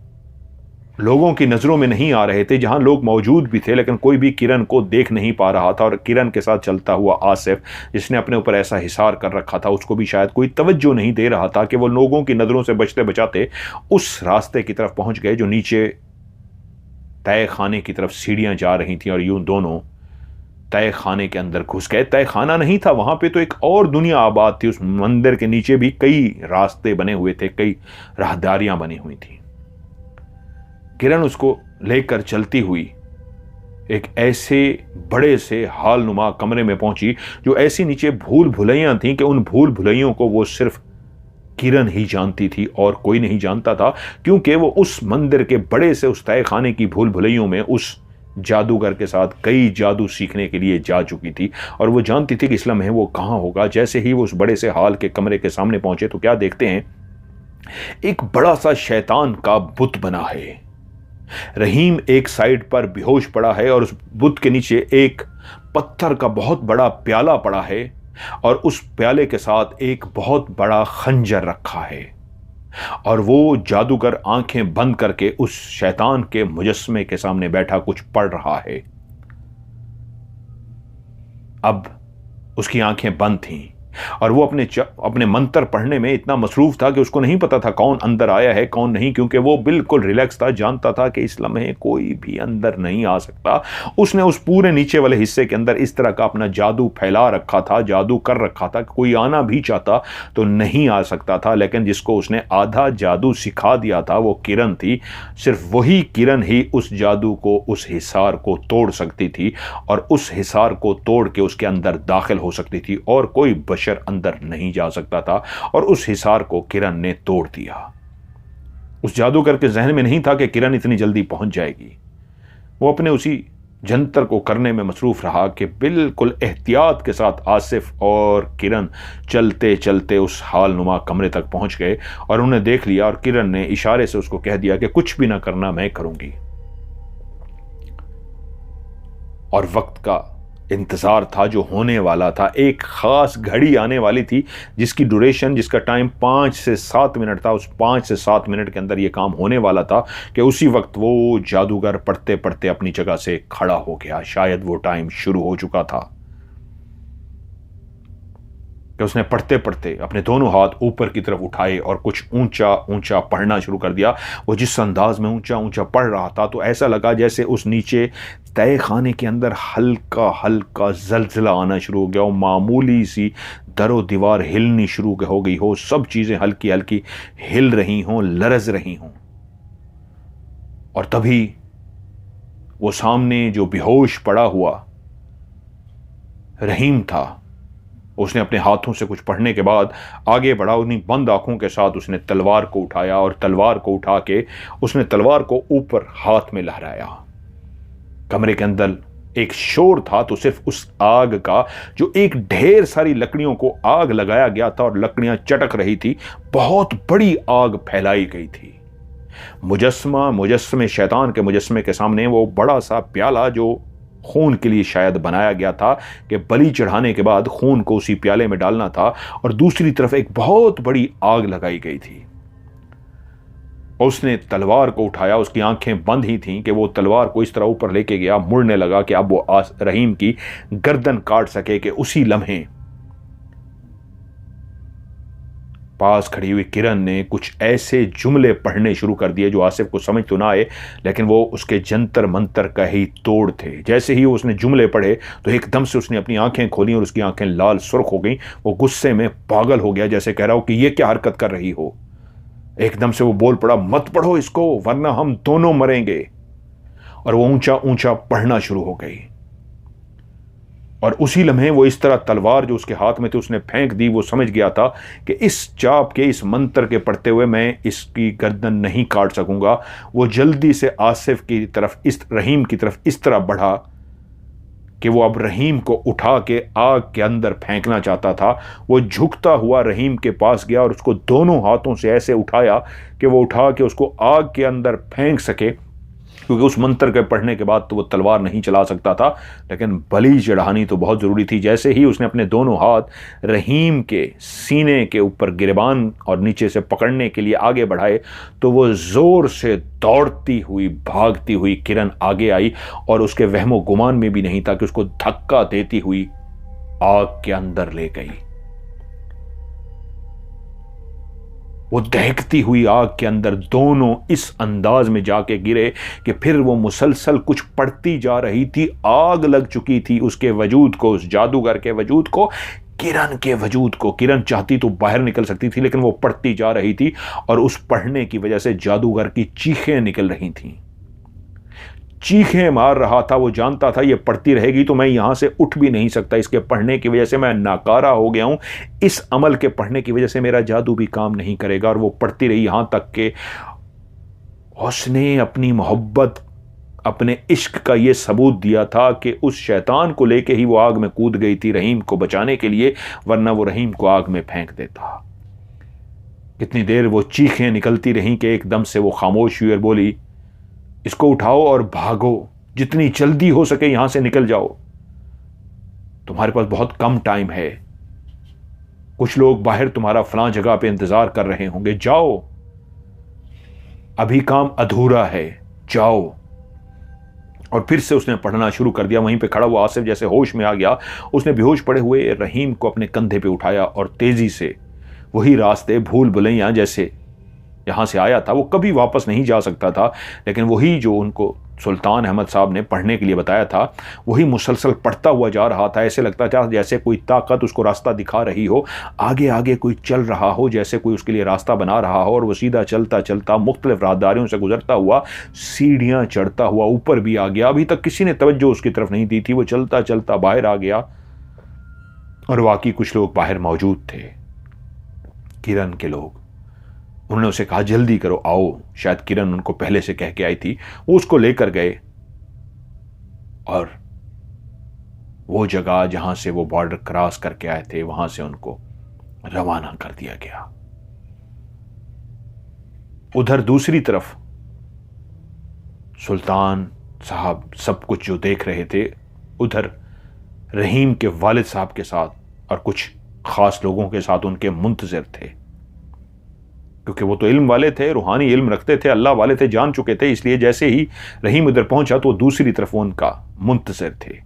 लोगों की नजरों में नहीं आ रहे थे। जहां लोग मौजूद भी थे लेकिन कोई भी किरण को देख नहीं पा रहा था। और किरण के साथ चलता हुआ आसिफ, जिसने अपने ऊपर ऐसा हिसार कर रखा था, उसको भी शायद कोई तवज्जो नहीं दे रहा था कि वो लोगों की नजरों से बचते बचाते उस रास्ते की तरफ पहुंच गए जो नीचे तय खाने की तरफ सीढ़ियां जा रही थी। और यूं दोनों तय खाने के अंदर घुस गए। तय खाना नहीं था, वहां पे तो एक और दुनिया आबाद थी। उस मंदिर के नीचे भी कई रास्ते बने हुए थे, कई राहदारियां बनी हुई थी। किरण उसको लेकर चलती हुई एक ऐसे बड़े से हालनुमा कमरे में पहुंची जो ऐसी नीचे भूल भुलैयां थीं कि उन भूल भुलैयों को वो सिर्फ किरण ही जानती थी और कोई नहीं जानता था, क्योंकि वो उस मंदिर के बड़े से उस तय खाने की भूल भुलैयों में उस जादूगर के साथ कई जादू सीखने के लिए जा चुकी थी। और वो जानती थी कि इस लम्हे वो कहां होगा। जैसे ही वो उस बड़े से हाल के कमरे के सामने पहुंचे तो क्या देखते हैं, एक बड़ा सा शैतान का बुत बना है। रहीम एक साइड पर बेहोश पड़ा है और उस बुत के नीचे एक पत्थर का बहुत बड़ा प्याला पड़ा है और उस प्याले के साथ एक बहुत बड़ा खंजर रखा है। और वो जादूगर आंखें बंद करके उस शैतान के मुजस्मे के सामने बैठा कुछ पढ़ रहा है। अब उसकी आंखें बंद थीं और वो अपने मंत्र पढ़ने में इतना मसरूफ था कि उसको नहीं पता था कौन अंदर आया है कौन नहीं, क्योंकि वो बिल्कुल रिलैक्स था। जानता था कि इस लम्हे कोई भी अंदर नहीं आ सकता। उसने उस पूरे नीचे वाले हिस्से के अंदर इस तरह का अपना जादू फैला रखा था, जादू कर रखा था कि कोई आना भी चाहता तो नहीं आ सकता था। लेकिन जिसको उसने आधा जादू सिखा दिया था वो किरण थी। सिर्फ वही किरण ही उस जादू को, उस हिसार को तोड़ सकती थी और उस हिसार को तोड़ के उसके अंदर दाखिल हो सकती थी और कोई अंदर नहीं जा सकता था। और उस हिसार को किरण ने तोड़ दिया। उस जादूगर के जहन में नहीं था कि किरण इतनी जल्दी पहुंच जाएगी। वो अपने उसी जंतर को करने में मसरूफ रहा कि बिल्कुल एहतियात के साथ आसिफ और किरण चलते चलते उस हालनुमा कमरे तक पहुंच गए और उन्हें देख लिया। और किरण ने इशारे से उसको कह दिया कि कुछ भी ना करना, मैं करूंगी। और वक्त का इंतजार था जो होने वाला था। एक खास घड़ी आने वाली थी जिसकी ड्यूरेशन, जिसका टाइम 5 से 7 मिनट था। उस 5 से 7 मिनट के अंदर यह काम होने वाला था कि उसी वक्त वो जादूगर पढ़ते पढ़ते अपनी जगह से खड़ा हो गया। शायद वो टाइम शुरू हो चुका था कि उसने पढ़ते पढ़ते अपने दोनों हाथ ऊपर की तरफ उठाए और कुछ ऊंचा ऊंचा पढ़ना शुरू कर दिया। वो जिस अंदाज में ऊंचा ऊंचा पढ़ रहा था तो ऐसा लगा जैसे उस नीचे तय खाने के अंदर हल्का हल्का जलजिला आना शुरू हो गया हो। मामूली सी दरो दीवार हिलनी शुरू हो गई हो, सब चीजें हल्की हल्की हिल रही हों, लरज रही हों। और तभी वो सामने जो बेहोश पड़ा हुआ रहीम था, उसने अपने हाथों से कुछ पढ़ने के बाद आगे बढ़ा। उन्हीं बंद आंखों के साथ उसने तलवार को उठाया और तलवार को उठा के उसने तलवार को ऊपर हाथ में लहराया। कमरे के अंदर एक शोर था तो सिर्फ उस आग का, जो एक ढेर सारी लकड़ियों को आग लगाया गया था और लकड़ियां चटक रही थी। बहुत बड़ी आग फैलाई गई थी। मुजस्मे शैतान के मुजस्मे के सामने वो बड़ा सा प्याला जो खून के लिए शायद बनाया गया था कि बलि चढ़ाने के बाद खून को उसी प्याले में डालना था, और दूसरी तरफ एक बहुत बड़ी आग लगाई गई थी। उसने तलवार को उठाया, उसकी आंखें बंद ही थीं कि वो तलवार को इस तरह ऊपर लेके गया, मुड़ने लगा कि अब वो रहीम की गर्दन काट सके। कि उसी लम्हे पास खड़ी हुई किरण ने कुछ ऐसे जुमले पढ़ने शुरू कर दिए जो आसिफ को समझ तो ना आए, लेकिन वो उसके जंतर मंतर का ही तोड़ थे। जैसे ही उसने जुमले पढ़े तो एकदम से उसने अपनी आंखें खोली और उसकी आंखें लाल सुर्ख हो गईं। वो गुस्से में पागल हो गया, जैसे कह रहा हो कि ये क्या हरकत कर रही हो। एकदम से वो बोल पड़ा, मत पढ़ो इसको वरना हम दोनों मरेंगे। और वो ऊंचा ऊंचा पढ़ना शुरू हो गई। और उसी लम्हे वो इस तरह तलवार जो उसके हाथ में थी उसने फेंक दी। वो समझ गया था कि इस चाप के, इस मंत्र के पढ़ते हुए मैं इसकी गर्दन नहीं काट सकूंगा। वो जल्दी से आसिफ की तरफ, इस रहीम की तरफ इस तरह बढ़ा कि वो अब रहीम को उठा के आग के अंदर फेंकना चाहता था। वो झुकता हुआ रहीम के पास गया और उसको दोनों हाथों से ऐसे उठाया कि वो उठा के उसको आग के अंदर फेंक सके, क्योंकि उस मंत्र के पढ़ने के बाद तो वो तलवार नहीं चला सकता था, लेकिन बलि चढ़ानी तो बहुत ज़रूरी थी। जैसे ही उसने अपने दोनों हाथ रहीम के सीने के ऊपर गिरबान और नीचे से पकड़ने के लिए आगे बढ़ाए तो वो ज़ोर से दौड़ती हुई, भागती हुई किरण आगे आई और उसके वहमो गुमान में भी नहीं था कि उसको धक्का देती हुई आग के अंदर ले गई। वो दहकती हुई आग के अंदर दोनों इस अंदाज में जाके गिरे कि फिर वो मुसलसल कुछ पड़ती जा रही थी। आग लग चुकी थी उसके वजूद को, उस जादूगर के वजूद को, किरण के वजूद को। किरण चाहती तो बाहर निकल सकती थी, लेकिन वो पड़ती जा रही थी और उस पढ़ने की वजह से जादूगर की चीखें निकल रही थीं। चीखें मार रहा था। वो जानता था ये पढ़ती रहेगी तो मैं यहां से उठ भी नहीं सकता। इसके पढ़ने की वजह से मैं नाकारा हो गया हूं। इस अमल के पढ़ने की वजह से मेरा जादू भी काम नहीं करेगा। और वो पढ़ती रही यहां तक कि उसने अपनी मोहब्बत, अपने इश्क का ये सबूत दिया था कि उस शैतान को लेके ही वो आग में कूद गई थी रहीम को बचाने के लिए, वरना वो रहीम को आग में फेंक देता। कितनी देर वो चीखें निकलती रहीं कि एकदम से वो खामोश हुई और बोली, इसको उठाओ और भागो, जितनी जल्दी हो सके यहां से निकल जाओ। तुम्हारे पास बहुत कम टाइम है। कुछ लोग बाहर तुम्हारा फलां जगह पे इंतजार कर रहे होंगे। जाओ, अभी काम अधूरा है, जाओ। और फिर से उसने पढ़ना शुरू कर दिया। वहीं पे खड़ा हुआ आसिफ जैसे होश में आ गया। उसने बेहोश पड़े हुए रहीम को अपने कंधे पे उठाया और तेजी से वही रास्ते, भूल भुलैया जैसे यहां से आया था, वो कभी वापस नहीं जा सकता था, लेकिन वही जो उनको सुल्तान अहमद साहब ने पढ़ने के लिए बताया था वही मुसलसल पढ़ता हुआ जा रहा था। ऐसे लगता था जैसे कोई ताकत उसको रास्ता दिखा रही हो, आगे आगे कोई चल रहा हो, जैसे कोई उसके लिए रास्ता बना रहा हो। और वो सीधा चलता चलता मुख्तलिफ राहदारियों से गुजरता हुआ सीढ़ियां चढ़ता हुआ ऊपर भी आ गया। अभी तक किसी ने तवज्जो उसकी तरफ नहीं दी थी। वो चलता चलता बाहर आ गया और वाकई कुछ लोग बाहर मौजूद थे, किरण के लोग। उन्होंने उसे कहा, जल्दी करो, आओ। शायद किरण उनको पहले से कह के आई थी। वो उसको लेकर गए और वो जगह जहां से वो बॉर्डर क्रॉस करके आए थे वहां से उनको रवाना कर दिया गया। उधर दूसरी तरफ सुल्तान साहब सब कुछ जो देख रहे थे, उधर रहीम के वालिद साहब के साथ और कुछ खास लोगों के साथ उनके मुंतजिर थे, क्योंकि वो तो इल्म वाले थे, रूहानी इल्म रखते थे, अल्लाह वाले थे, जान चुके थे। इसलिए जैसे ही रहीम उधर पहुंचा तो दूसरी तरफ उनका मुंतजिर थे।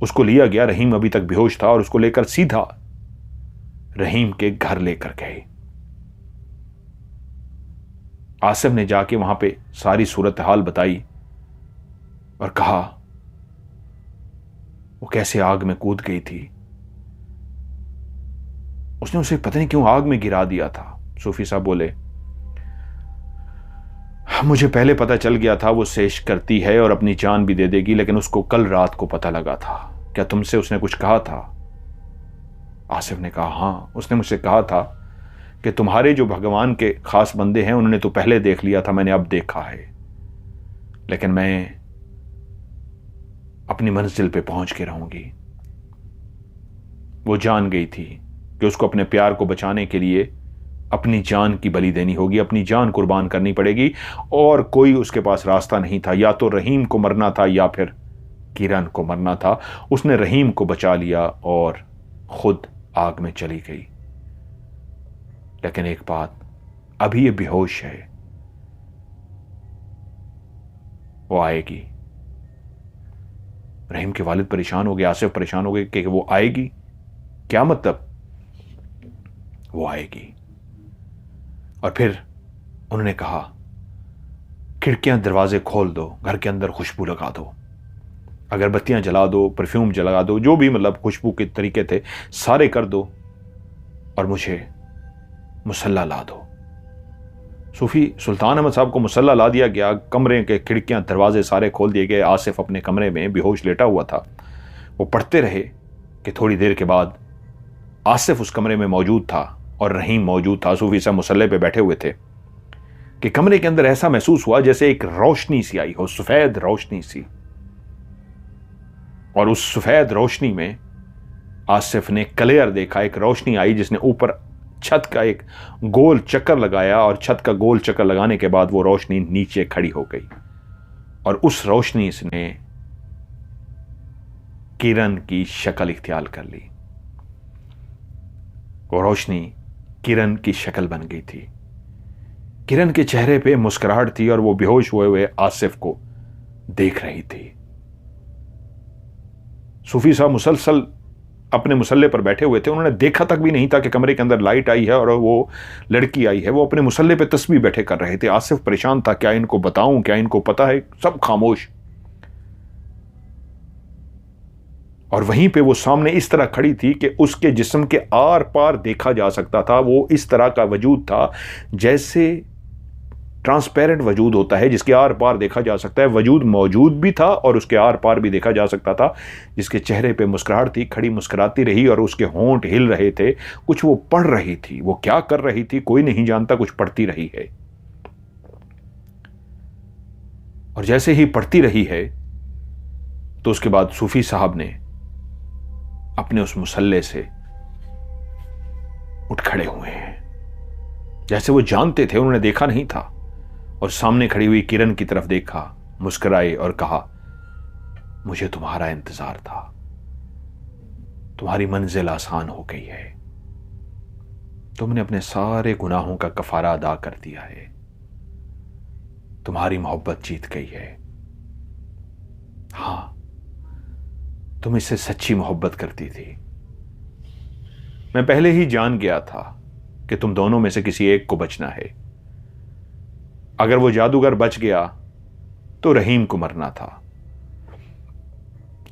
उसको लिया गया। रहीम अभी तक बेहोश था और उसको लेकर सीधा रहीम के घर लेकर गए। आसिफ ने जाके वहां पे सारी सूरत हाल बताई और कहा वो कैसे आग में कूद गई थी। उसने उसे पता नहीं क्यों आग में गिरा दिया था। सूफी साहब बोले, मुझे पहले पता चल गया था वो सेश करती है और अपनी जान भी दे देगी, लेकिन उसको कल रात को पता लगा था। क्या तुमसे उसने कुछ कहा था? आसिफ ने कहा, हाँ, उसने मुझसे कहा था कि तुम्हारे जो भगवान के खास बंदे हैं उन्होंने तो पहले देख लिया था, मैंने अब देखा है, लेकिन मैं अपनी मंजिल पे पहुंच के रहूंगी। वो जान गई थी कि उसको अपने प्यार को बचाने के लिए अपनी जान की बलि देनी होगी, अपनी जान कुर्बान करनी पड़ेगी, और कोई उसके पास रास्ता नहीं था। या तो रहीम को मरना था या फिर किरण को मरना था। उसने रहीम को बचा लिया और खुद आग में चली गई। लेकिन एक बात, अभी ये बेहोश है, वो आएगी। रहीम के वालिद परेशान हो गए, आसिफ परेशान हो गए कि वो आएगी। क्या मतलब? वो आएगी। और फिर उन्होंने कहा, खिड़कियां दरवाजे खोल दो, घर के अंदर खुशबू लगा दो, अगरबत्तियां जला दो, परफ्यूम जला दो, जो भी मतलब खुशबू के तरीके थे सारे कर दो, और मुझे मुसल्ला ला दो। सूफी सुल्तान अहमद साहब को मुसल्ला ला दिया गया। कमरे के खिड़कियां दरवाजे सारे खोल दिए गए। आसिफ अपने कमरे में बेहोश लेटा हुआ था। वो पढ़ते रहे कि थोड़ी देर के बाद आसिफ उस कमरे में मौजूद था और रहीम मौजूद था। सूफी साहब मुसल्ले पे बैठे हुए थे कि कमरे के अंदर ऐसा महसूस हुआ जैसे एक रोशनी सी आई हो, सफेद रोशनी सी। और उस सफेद रोशनी में आसिफ ने क्लियर देखा, एक रोशनी आई जिसने ऊपर छत का एक गोल चक्कर लगाया, और छत का गोल चक्कर लगाने के बाद वो रोशनी नीचे खड़ी हो गई, और उस रोशनी ने किरण की शक्ल इख्तियार कर ली। वो रोशनी किरण की शक्ल बन गई थी। किरण के चेहरे पे मुस्कुराहट थी और वो बेहोश हुए आसिफ को देख रही थी। सूफी साहब मुसलसल अपने मुसल्ले पर बैठे हुए थे। उन्होंने देखा तक भी नहीं था कि कमरे के अंदर लाइट आई है और वो लड़की आई है। वो अपने मुसल्ले पे तस्बीह बैठे कर रहे थे। आसिफ परेशान था, क्या इनको बताऊं, क्या इनको पता है? सब खामोश। और वहीं पे वो सामने इस तरह खड़ी थी कि उसके जिस्म के आर पार देखा जा सकता था। वो इस तरह का वजूद था जैसे ट्रांसपेरेंट वजूद होता है, जिसके आर पार देखा जा सकता है। वजूद मौजूद भी था और उसके आर पार भी देखा जा सकता था, जिसके चेहरे पे मुस्कुराहट थी। खड़ी मुस्कुराती रही और उसके होंठ हिल रहे थे। कुछ वो पढ़ रही थी। वो क्या कर रही थी कोई नहीं जानता, कुछ पढ़ती रही है। और जैसे ही पढ़ती रही है तो उसके बाद सूफी साहब ने अपने उस मुसल्ले से उठ खड़े हुए हैं, जैसे वो जानते थे उन्होंने देखा नहीं था। और सामने खड़ी हुई किरण की तरफ देखा, मुस्कुराए और कहा, मुझे तुम्हारा इंतजार था, तुम्हारी मंजिल आसान हो गई है, तुमने अपने सारे गुनाहों का कफारा अदा कर दिया है, तुम्हारी मोहब्बत जीत गई है। हां, तुम इससे सच्ची मोहब्बत करती थी। मैं पहले ही जान गया था कि तुम दोनों में से किसी एक को बचना है। अगर वो जादूगर बच गया तो रहीम को मरना था,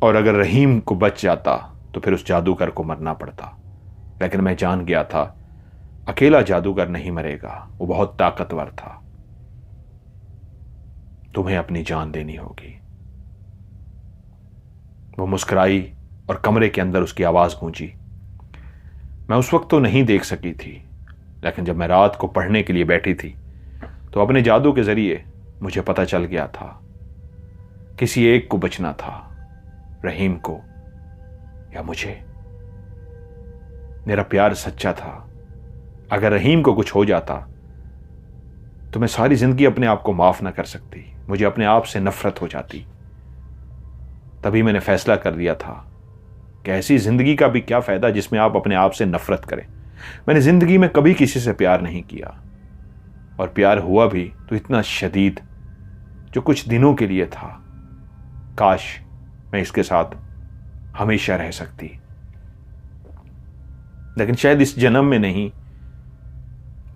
और अगर रहीम को बच जाता तो फिर उस जादूगर को मरना पड़ता। लेकिन मैं जान गया था अकेला जादूगर नहीं मरेगा, वो बहुत ताकतवर था। तुम्हें अपनी जान देनी होगी। वो मुस्कुराई और कमरे के अंदर उसकी आवाज गूंजी। मैं उस वक्त तो नहीं देख सकी थी, लेकिन जब मैं रात को पढ़ने के लिए बैठी थी तो अपने जादू के जरिए मुझे पता चल गया था किसी एक को बचना था, रहीम को या मुझे। मेरा प्यार सच्चा था। अगर रहीम को कुछ हो जाता तो मैं सारी जिंदगी अपने आप को माफ ना कर सकती, मुझे अपने आप से नफरत हो जाती। तभी मैंने फैसला कर लिया था कि ऐसी जिंदगी का भी क्या फायदा जिसमें आप अपने आप से नफरत करें। मैंने जिंदगी में कभी किसी से प्यार नहीं किया, और प्यार हुआ भी तो इतना शदीद जो कुछ दिनों के लिए था। काश मैं इसके साथ हमेशा रह सकती, लेकिन शायद इस जन्म में नहीं,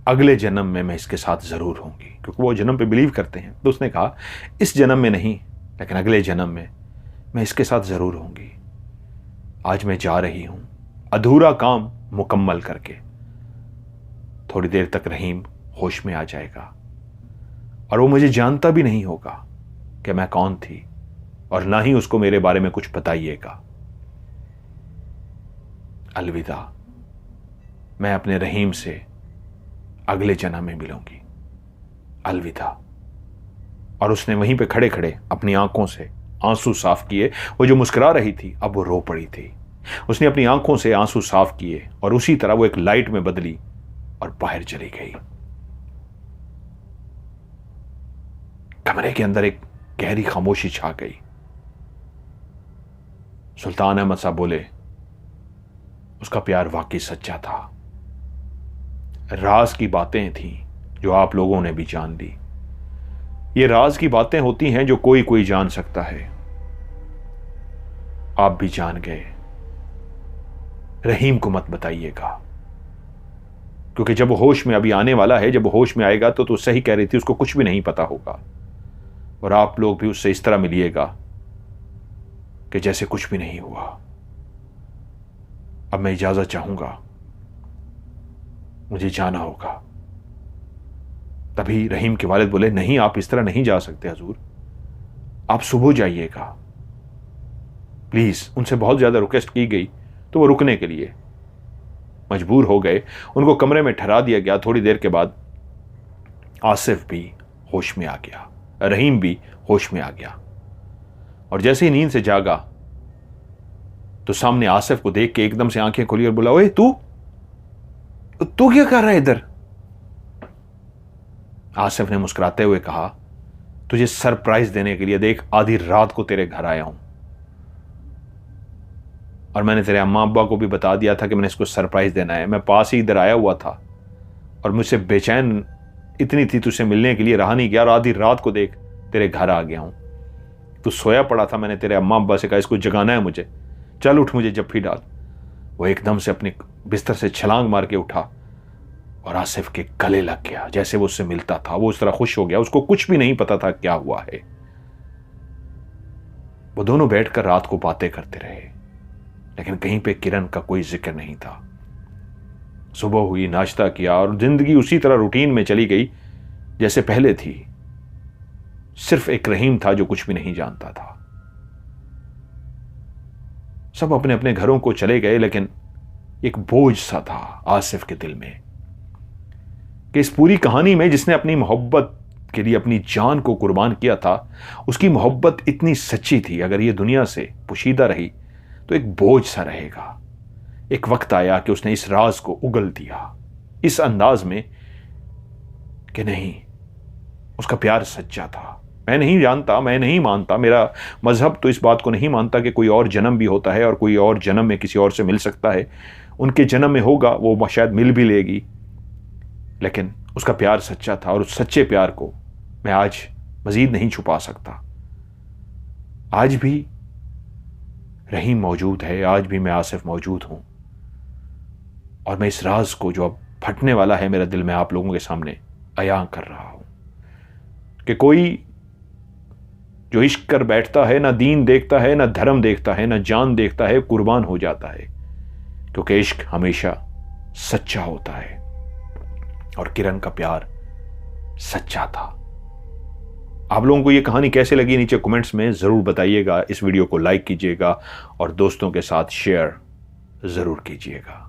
अगले जन्म में मैं इसके साथ जरूर होंगी, क्योंकि वो जन्म पे बिलीव करते हैं। तो उसने कहा इस जन्म में नहीं, लेकिन अगले जन्म में मैं इसके साथ जरूर होंगी। आज मैं जा रही हूं अधूरा काम मुकम्मल करके। थोड़ी देर तक रहीम होश में आ जाएगा और वो मुझे जानता भी नहीं होगा कि मैं कौन थी, और ना ही उसको मेरे बारे में कुछ बताइएगा। अलविदा, मैं अपने रहीम से अगले जन्म में मिलूंगी। अलविदा। और उसने वहीं पे खड़े खड़े अपनी आंखों से आंसू साफ किए। वो जो मुस्कुरा रही थी अब वो रो पड़ी थी। उसने अपनी आंखों से आंसू साफ किए और उसी तरह वो एक लाइट में बदली और बाहर चली गई। कमरे के अंदर एक गहरी खामोशी छा गई। सुल्तान अहमद साहब बोले, उसका प्यार वाकई सच्चा था। राज की बातें थीं जो आप लोगों ने भी जान ली। ये राज की बातें होती हैं जो कोई कोई जान सकता है। आप भी जान गए। रहीम को मत बताइएगा। क्योंकि जब वो होश में अभी आने वाला है, जब वो होश में आएगा तो सही कह रही थी, उसको कुछ भी नहीं पता होगा और आप लोग भी उससे इस तरह मिलिएगा कि जैसे कुछ भी नहीं हुआ। अब मैं इजाजत चाहूंगा, मुझे जाना होगा। तभी रहीम के वालिद बोले, नहीं, आप इस तरह नहीं जा सकते हजूर, आप सुबह जाइएगा प्लीज। उनसे बहुत ज्यादा रिक्वेस्ट की गई तो वो रुकने के लिए मजबूर हो गए। उनको कमरे में ठहरा दिया गया। थोड़ी देर के बाद आसिफ भी होश में आ गया, रहीम भी होश में आ गया और जैसे ही नींद से जागा तो सामने आसिफ को देख के एकदम से आंखें खोली और बोला, ओए तू क्या कर रहा है इधर? आसिफ ने मुस्कुराते हुए कहा, तुझे सरप्राइज देने के लिए, देख आधी रात को तेरे घर आया हूं और मैंने तेरे अम्मा अब्बा को भी बता दिया था कि मैंने इसको सरप्राइज देना है। मैं पास ही इधर आया हुआ था और मुझसे बेचैन इतनी थी तुझसे मिलने के लिए, रहा नहीं गया और आधी रात को देख तेरे घर आ गया हूं। तू सोया पड़ा था, मैंने तेरे अम्मा अब्बा से कहा इसको जगाना है मुझे, चल उठ, मुझे जफ्फी डाल। वो एकदम से अपने बिस्तर से छलांग मार के उठा और आसिफ के गले लग गया। जैसे वो उससे मिलता था वो उस तरह खुश हो गया, उसको कुछ भी नहीं पता था क्या हुआ है। वो दोनों बैठकर रात को बातें करते रहे, लेकिन कहीं पे किरण का कोई जिक्र नहीं था। सुबह हुई, नाश्ता किया और जिंदगी उसी तरह रूटीन में चली गई जैसे पहले थी। सिर्फ एक रहीम था जो कुछ भी नहीं जानता था। सब अपने अपने घरों को चले गए, लेकिन एक बोझ सा था आसिफ के दिल में कि इस पूरी कहानी में जिसने अपनी मोहब्बत के लिए अपनी जान को कुर्बान किया था, उसकी मोहब्बत इतनी सच्ची थी, अगर ये दुनिया से पोशीदा रही तो एक बोझ सा रहेगा। एक वक्त आया कि उसने इस राज को उगल दिया इस अंदाज में कि नहीं, उसका प्यार सच्चा था। मैं नहीं जानता, मैं नहीं मानता, मेरा मजहब तो इस बात को नहीं मानता कि कोई और जन्म भी होता है और कोई और जन्म में किसी और से मिल सकता है। उनके जन्म में होगा, वो शायद मिल भी लेगी, लेकिन उसका प्यार सच्चा था और उस सच्चे प्यार को मैं आज मजीद नहीं छुपा सकता। आज भी रहीम मौजूद है, आज भी मैं आसिफ मौजूद हूं और मैं इस राज को जो अब फटने वाला है मेरे दिल में आप लोगों के सामने अयां कर रहा हूं कि कोई जो इश्क कर बैठता है, ना दीन देखता है, ना धर्म देखता है, ना जान देखता है, कुर्बान हो जाता है, क्योंकि इश्क हमेशा सच्चा होता है और किरण का प्यार सच्चा था। आप लोगों को यह कहानी कैसे लगी नीचे कमेंट्स में जरूर बताइएगा। इस वीडियो को लाइक कीजिएगा और दोस्तों के साथ शेयर जरूर कीजिएगा।